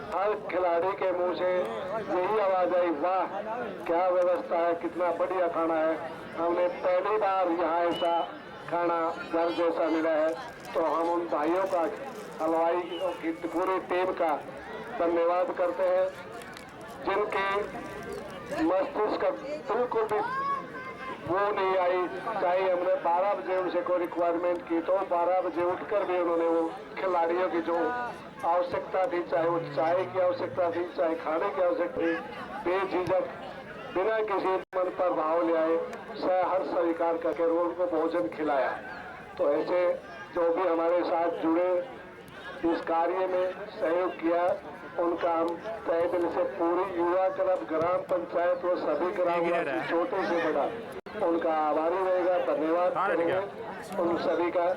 हर खिलाड़ी के मुंह से यही आवाज आई, वाह क्या व्यवस्था है, कितना बढ़िया खाना है। हमने पहली बार यहाँ ऐसा खाना घर जैसा मिला है। तो हम उन भाइयों का, हलवाई की पूरी टीम का धन्यवाद करते हैं जिनके मस्तिष्क बिल्कुल भी वो नहीं आई। चाहे हमने 12 बजे उनसे कोई रिक्वायरमेंट की तो 12 बजे उठकर भी उन्होंने वो खिलाड़ियों की जो आवश्यकता थी, चाहे वो चाय की आवश्यकता थी, चाहे खाने की आवश्यकता थी, बेझिझक बिना किसी मन पर भाव ले आए हर स्वीकार करके उनको भोजन खिलाया। तो ऐसे जो भी हमारे साथ जुड़े इस कार्य में सहयोग किया उनका हम तहे दिल से पूरी युवा क्लब ग्राम पंचायत व सभी ग्रामवासी छोटे से बड़ा उनका आभारी रहेगा, धन्यवाद करेंगे उन सभी का।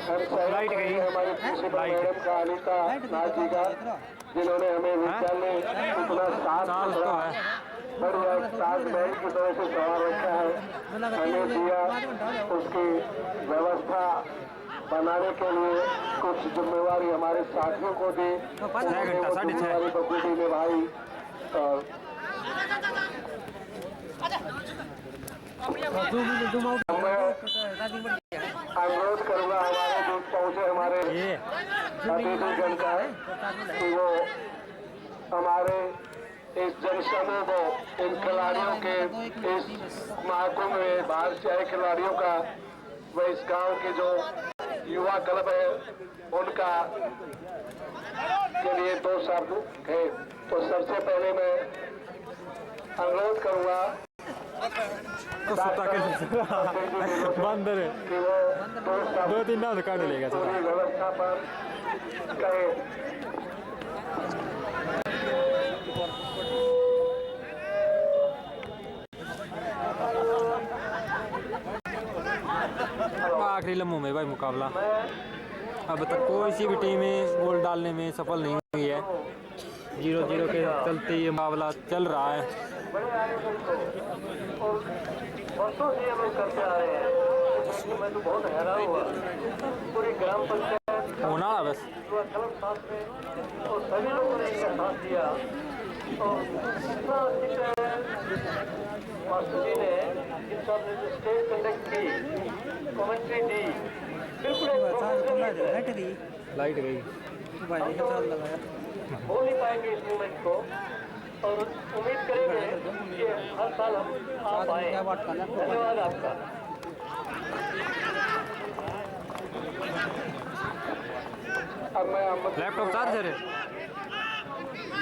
हम सहयोग करेंगे हमारे प्रिंसिपल मैडम का अनिता नाथ जी का, जिन्होंने हमें विद्यालय इतना साथ बढ़िया ताजमहल की तरह से सवार रखा है, हमें दिया उसकी व्यवस्था बनाने के लिए कुछ जिम्मेवारी हमारे साथियों को दी, जिम्मेवारी बखूबी निभाई। अनुरोध करूंगा हमारे जो पहुंचे हमारे अतिथिगण का कि वो हमारे इस जनसमूह को इन खिलाड़ियों के इस महाकुंभ में बाहर से आए खिलाड़ियों का व इस गांव के जो युवा क्लब है उनका के लिए 2 शब्द है। तो सबसे पहले मैं अनुरोध करूंगा बंदर कि वो 2 शब्द 2-3 नाम काट लेगा पूरी व्यवस्था पर कहे। आखिरी लम्हों में भाई मुकाबला, अब तक कोई सी भी टीम में गोल डालने में सफल नहीं हुई है। 0-0 के चलते ये मुकाबला चल रहा है। वर्षों से ये लोग करते आ रहे हैं, मैं तो बहुत हैरान हुआ। पूरी ग्राम पंचायत होना बस क्लब साथ में और सभी लोगों ने इनका साथ दिया और इतना मास्टर जी ने इन सब ने जो स्टेज कंडक्ट की, कमेंट्री दी, बिल्कुल लाइट गई, हो नहीं पाएंगे इस मूवमेंट को और उम्मीद करेंगे कि हर साल हम आ पाए। धन्यवाद आपका। अब मैं लैपटॉप चार्जर है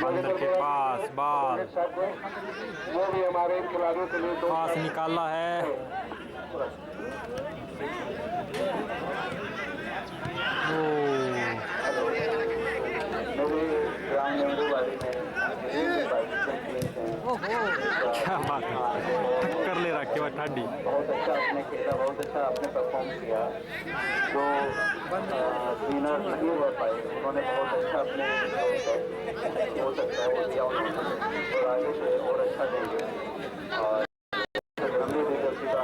बंदर के पास बाल वो भी हमारे खिलाड़ियों के लिए पास निकाला है। क्या बात है, टक्कर ले रखी है ठंडी। बहुत अच्छा आपने खेला, बहुत अच्छा आपने परफॉर्म किया। जो विनर नहीं हो पाए उन्होंने बहुत अच्छा अपने हो सकता है वो दिया उन्होंने और आगे से और अच्छा देंगे। और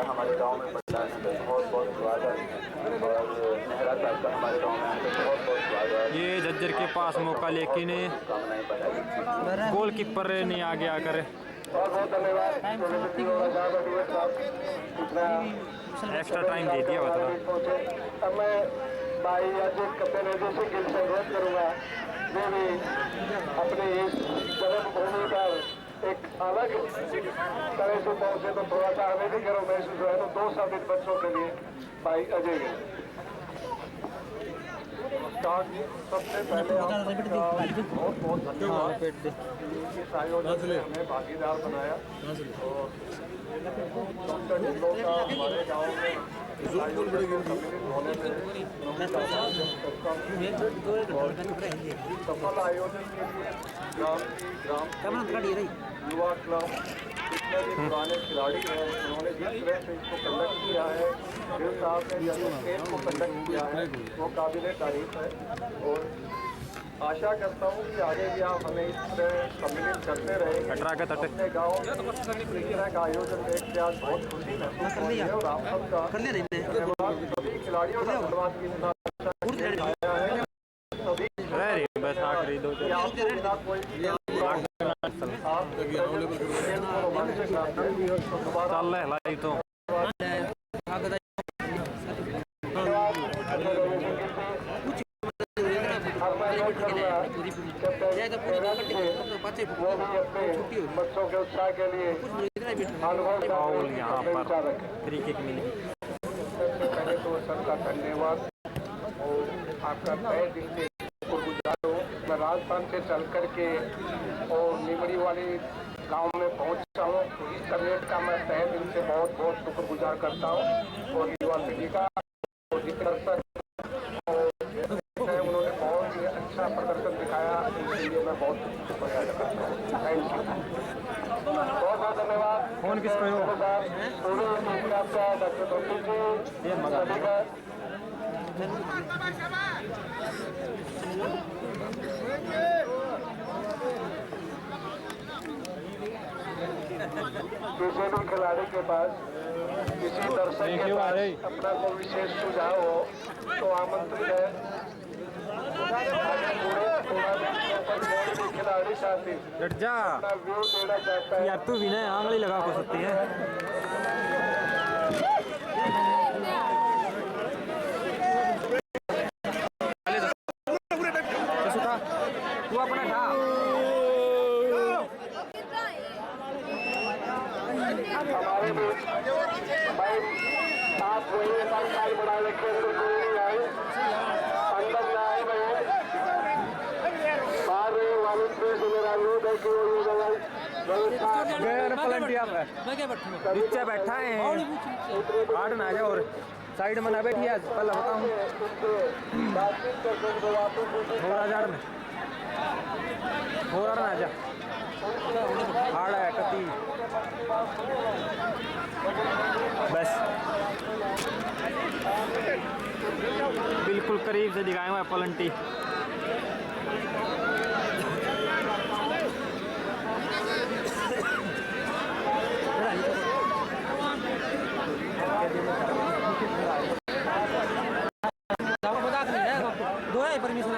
हमारे गांव में पड़ता है बहुत बहुत स्वागत और मेहरा साहब का हमारे गांव में आने बहुत बहुत स्वागत। ये झज्जर के पास मौका लेकिन गोलकीपर ने आगे आकर बहुत बहुत धन्यवाद। एक्स्ट्रा टाइम दे दिया बता। अब मैं भाई अजय कप्तान अजय से गिल से अनुरोध करूँगा जो भी अपने इस जन्मभूमि पर एक अलग तरह से पहुँचे तो थोड़ा सा हमें भी करो महसूस हुआ है। तो 2 शब्द बच्चों के लिए भाई अजय गिल। सबसे पहले बहुत बहुत धन्यवाद इस आयोजन में हमें भागीदार बनाया और डॉक्टर ढिल्लों का हमारे गाँव में होने सफल आयोजन के लिए ग्राम युवा क्लब जितने भी पुराने खिलाड़ी हैं उन्होंने जिस तरह से इसको कंडक्ट किया है, गिल साहब ने जैसे स्टेज को कंडक्ट किया है वो काबिल तारीफ है। और आशा करता हूँ कि आगे भी आप हमें इस तरह सम्मिलित करते रहेंगे। अपने गाँव में इस तरह का आयोजन देख के आज बहुत खुशी महसूस हो रही है और आप सबका धन्यवाद। सभी खिलाड़ियों का धन्यवाद की आया है। सभी बस आखिरी 2 चल रहा है तो बच्चों के उत्साह के लिए फाउल यहाँ पर फ्री किक मिली। पहले तो सर का धन्यवाद और आपका तहे दिल से शुक्रगुजार हूँ। मैं राजस्थान से चल करके और निमड़ी वाली गांव में पहुंचा हूँ। इस कमेट का मैं तहे दिल से बहुत बहुत शुक्रगुजार करता हूँ और युवा पीढ़ी का उन्होंने बहुत ही अच्छा प्रदर्शन दिखाया, इसके लिए मैं बहुत शुक्रिया करता हूँ। थैंक यू, बहुत बहुत धन्यवाद। फोन किसको है वो? आपका डॉक्टर बंटी जी, सभी का किसी भी खिलाड़ी के पास किसी दर्शक के पास अपना कोई विशेष सुझाव हो तो आमंत्रित है। खिलाड़ी साथी हट जा अपना व्यू देना चाहता है। यार, तू भी ना आंगली लगा को सकती है। तू अपना खा। हमारे भी भाई आप वही साल बना रखे नहीं आए, अंदर न आए भाई बाहर वाले से मेरा अनुरोध है कि नीचे बैठा है, आठ ना जाओ और साइड में ना बैठी आज पहले बताऊँ हो रहा में हो रहा ना जा हाड़ है कति बस बिल्कुल करीब से दिखाए हुआ पलंटी। परमिशन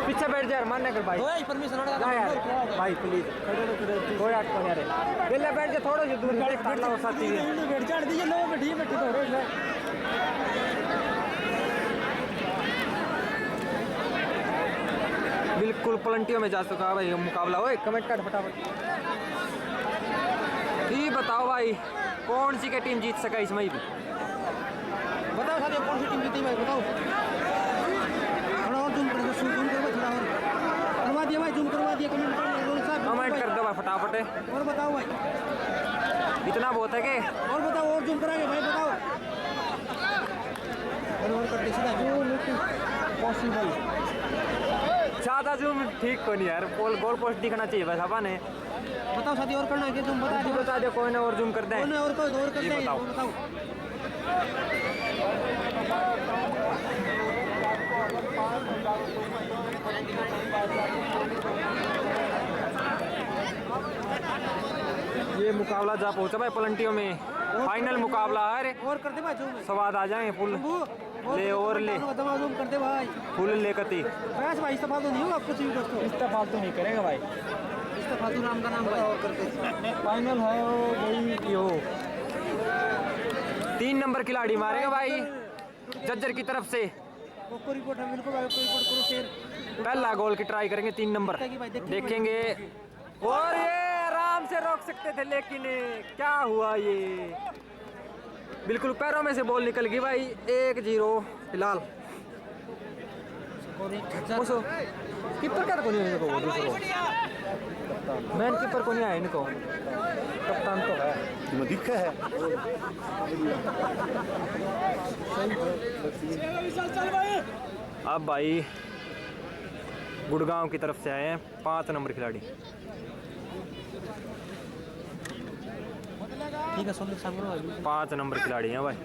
पीछे बैठ जा, मानने कर भाई। परमिशन भाई प्लीज कोई आट को यार पहले बैठ जा, थोड़ा सा दूर बैठ कर लो साथी बैठ चढ़ दीजिए लो बैठिए बैठे थोड़े बिल्कुल पलंटियों में जा चुका है भाई मुकाबला। ओए कमेंट कर फटाफट, ये बताओ भाई कौन सी का टीम जीत सका इसमें भी? बताओ साथी कौन सी टीम जीती भाई बताओ। थोड़ा और जूम कर थोड़ा और करवा दिया भाई, जूम करवा दिया। कमेंट कर दो भाई फटाफट है। और बताओ भाई इतना बहुत है कि और बताओ और जूम कराएंगे भाई बताओ। और कर दे सीधा जो पॉसिबल ज़्यादा जूम ठीक को नहीं यार, गोल पोस्ट दिखना चाहिए बस अपन ने। बताओ साथी और करना है कि तुम बता दो कोई ना और जूम कर दें। और कोई और करते हैं बताओ। ये मुकाबला जा पहुंचा भाई पलंटियों में, फाइनल मुकाबला है। और कर दे भाई जूम स्वाद आ जाए फुल ले और ले जूम कर दे भाई फुल ले कती बस भाई इस्तेफा तो नहीं होगा कुछ भी दोस्तों। इस्तेफा तो नहीं करेगा भाई, इस्तेफा तो नाम का नाम भाई और करते फाइनल है भाई। यो 3 नंबर खिलाड़ी मारेगा भाई जज्जर की तरफ से। कोको रिपोर्ट है बिल्कुल भाई, कोको रिपोर्ट करो शेयर। पहला गोल की ट्राई करेंगे 3 नंबर देखेंगे और ये आराम से रोक सकते थे लेकिन क्या हुआ, ये बिल्कुल पैरों में से बॉल निकल गई भाई। 1-0 फिलहाल। कीपर क्या को नहीं है इनको, मैन कीपर को नहीं आया इनको, कप्तान तो है दिखा है। अब भाई गुड़गांव की तरफ से आए हैं 5 नंबर खिलाड़ी। ठीक है सुन सामने भाई 5 नंबर खिलाड़ी हैं भाई।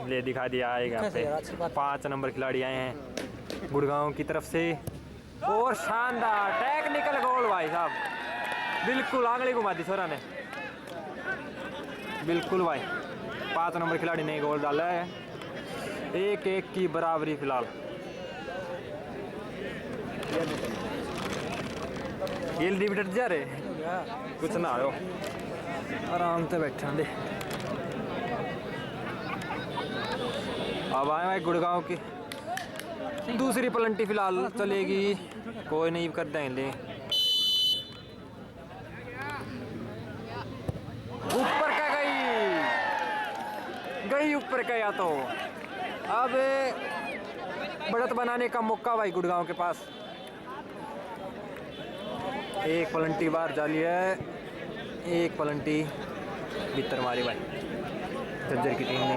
ले दिखा दिया आएगा पे 5 नंबर खिलाड़ी आए हैं गुड़गांव की तरफ से और शानदार टेक्निकल गोल भाई साहब, बिल्कुल आंगली घुमा दी छोरा ने। बिल्कुल भाई 5 नंबर खिलाड़ी ने गोल डाला है। 1-1 की बराबरी फिलहाल। ये लिमिटेड जा रहे कुछ ना आयो आराम से बैठे दे। अब आए भाई गुड़गांव की दूसरी पलंटी फिलहाल चलेगी, कोई नहीं कर देंगे। ऊपर का गई ऊपर का, या तो अब बढ़त बनाने का मौका भाई गुड़गांव के पास। एक पलंटी बाहर जाली है, एक पलंटी भीतर मारी भाई जज्जर की टीम ने।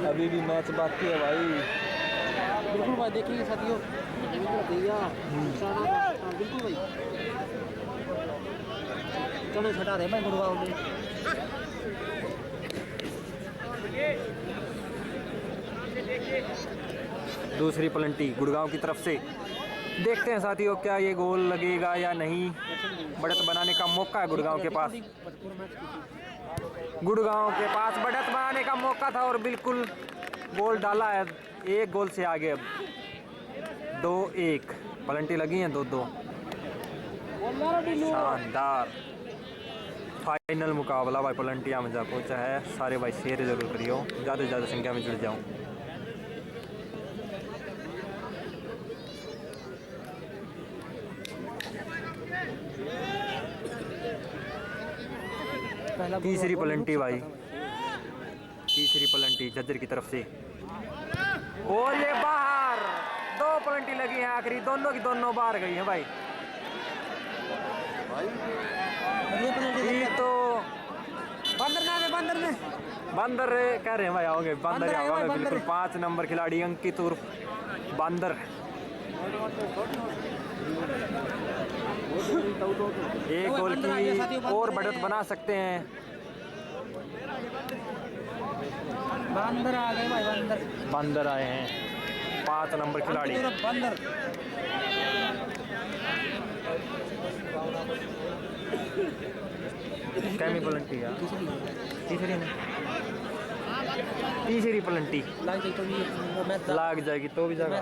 अभी भी मैच बाकी है भाई। बिल्कुल भाई देखेंगे साथियों, बिल्कुल भाई चलो छटा रहे भाई गुड़गांव में। दूसरी पलंटी गुड़गांव की तरफ से, देखते हैं साथियों क्या ये गोल लगेगा या नहीं। बढ़त बनाने का मौका है गुड़गांव के पास, गुड़गांव के पास बढ़त बनाने का मौका था और बिल्कुल गोल डाला है। एक गोल से आगे अब 2-1 पलंटी लगी हैं, 2-2 शानदार फाइनल मुकाबला भाई पलंटिया में जा पहुंचा है। सारे भाई शेयर जरूर करियो, ज़्यादा से ज़्यादा संख्या में जुड़ जाऊँ। तीसरी पलंटी भाई, तीसरी पलंटी झज्जर की तरफ से और ये बाहर। 2 पलंटी लगी हैं आखिरी, दोनों की दोनों बाहर गई हैं भाई। ये तो बंदर कह रहे हैं भाई, आओगे बंदर आओगे बिल्कुल। 5 नंबर खिलाड़ी अंकित उर्फ बंदर। एक गोल की और बढ़त बना सकते हैं। बंदर आ गए भाई, बंदर आए हैं 5 नंबर खिलाड़ी। बंदर कैमी पलंटी है, तीसरी नहीं, तीसरी पलंटी लाग जाएगी तो भी जाएगा,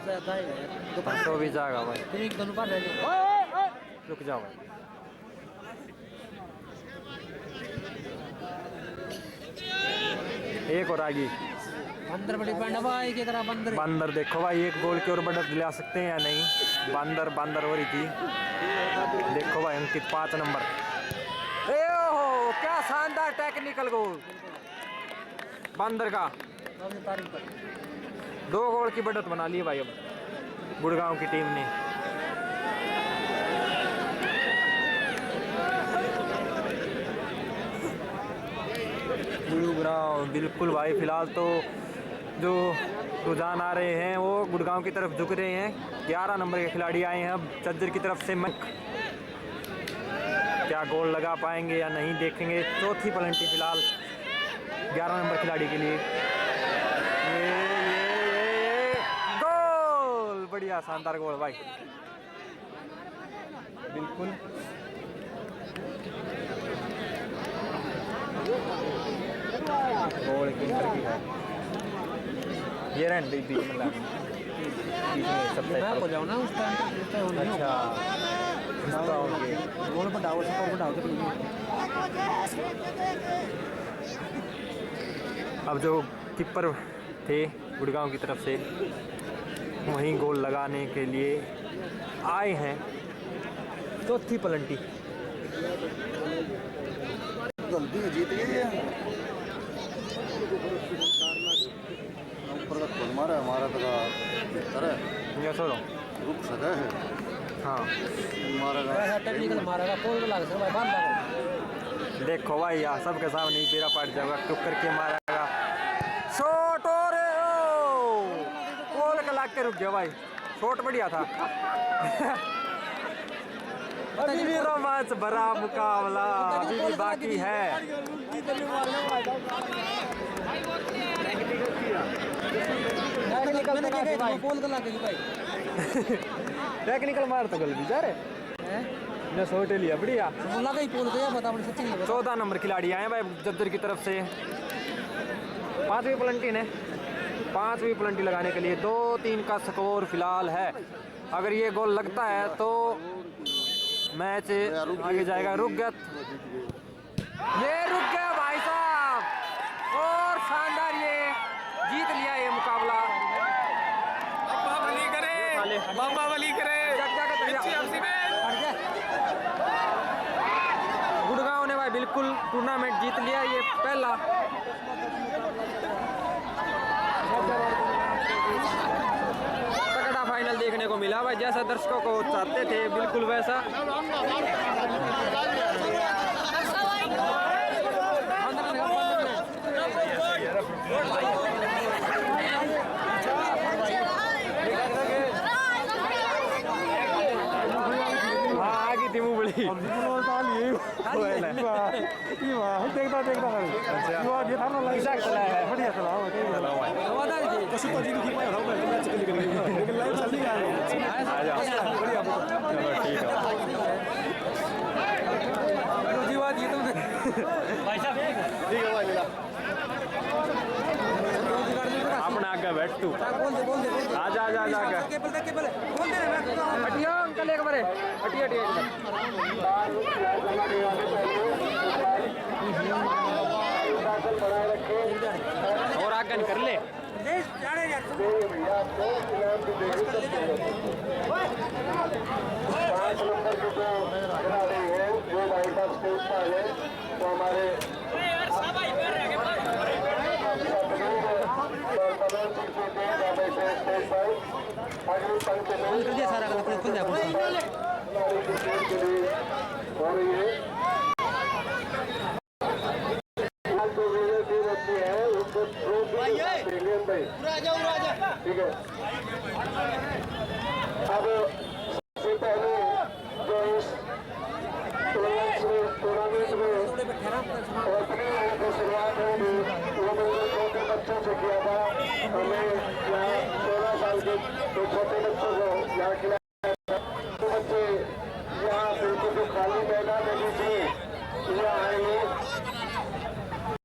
तो भी जाएगा भाई। रुक जाओ भाई। एक और आगे बंदर बड़ी भाई की तरह बंदर। बंदर देखो भाई, एक गोल की और बढ़त दिला सकते हैं या नहीं। बंदर हो रही थी, देखो भाई अंकित 5 नंबर। ओहो क्या शानदार टेक्निकल गोल बंदर का। 2 गोल की बढ़त बना ली भाई अब गुड़गांव की टीम ने। गुड़गांव बिल्कुल भाई, फिलहाल तो जो रुझान आ रहे हैं वो गुड़गांव की तरफ झुक रहे हैं। 11 नंबर के खिलाड़ी आए हैं अब झज्जर की तरफ से। क्या गोल लगा पाएंगे या नहीं देखेंगे। चौथी पलंटी फिलहाल 11 नंबर खिलाड़ी के लिए। ये गोल, बढ़िया शानदार गोल भाई बिल्कुल। गोल की है ये रन बीच में लगा, बीच में सब मैं हो जाऊँ ना उस टाइम। अच्छा गोल बढ़ाओ, स्कोर बढ़ाओ। अब जो कीपर थे गुड़गांव की तरफ से वहीं गोल लगाने के लिए आए हैं। चौथी पलंटी जल्दी जीत गई है। ऊपर का खुद मारा हमारा तो बेहतर है, या छोड़ो रुक सका है। हाँ ऐसा टेक्निकल मारेगा, कोई भी लग सकता है, बांध लगा। देखो भाई यार सबके सामने ही पेरा पड़ जाएगा, टुक करके मारेगा शॉट और गोल का लाग के रुक गया भाई। शॉट बढ़िया था। अभी भी रोमांच भरा मुकाबला अभी भी बाकी है। टेक्निकल मार तो गल भी जा रहे ने शॉट लिया बढ़िया। 14 नंबर खिलाड़ी आए भाई जज्जर की तरफ से। 5वीं पलंटी ने 5वीं प्लंटी लगाने के लिए 2-3 का स्कोर फिलहाल है। अगर ये गोल लगता है तो मैच आगे जाएगा। रुक गया, ये रुक गया भाई साहब और शानदार ये जीत लिया ये मुकाबला। बाबा वली करे गुड़गांव ने भाई बिल्कुल टूर्नामेंट जीत लिया। ये पहला तगड़ा फाइनल देखने को मिला भाई, जैसा दर्शकों को चाहते थे बिल्कुल वैसा। अपना आगे बैठ तू, आजा आजा आजा हटिया अंकल एक बारे हटिया हटिया और आगे कर ले। तो हमारे सारा खुल जाए हो रही है ठीक है। अब सबसे पहले जो इस टूर्नामेंट में ओपनिंग जो शुरुआत होगी वो मैंने छोटे बच्चों से किया था। हमें यहाँ 16 साल के छोटे बच्चों को यहाँ खिला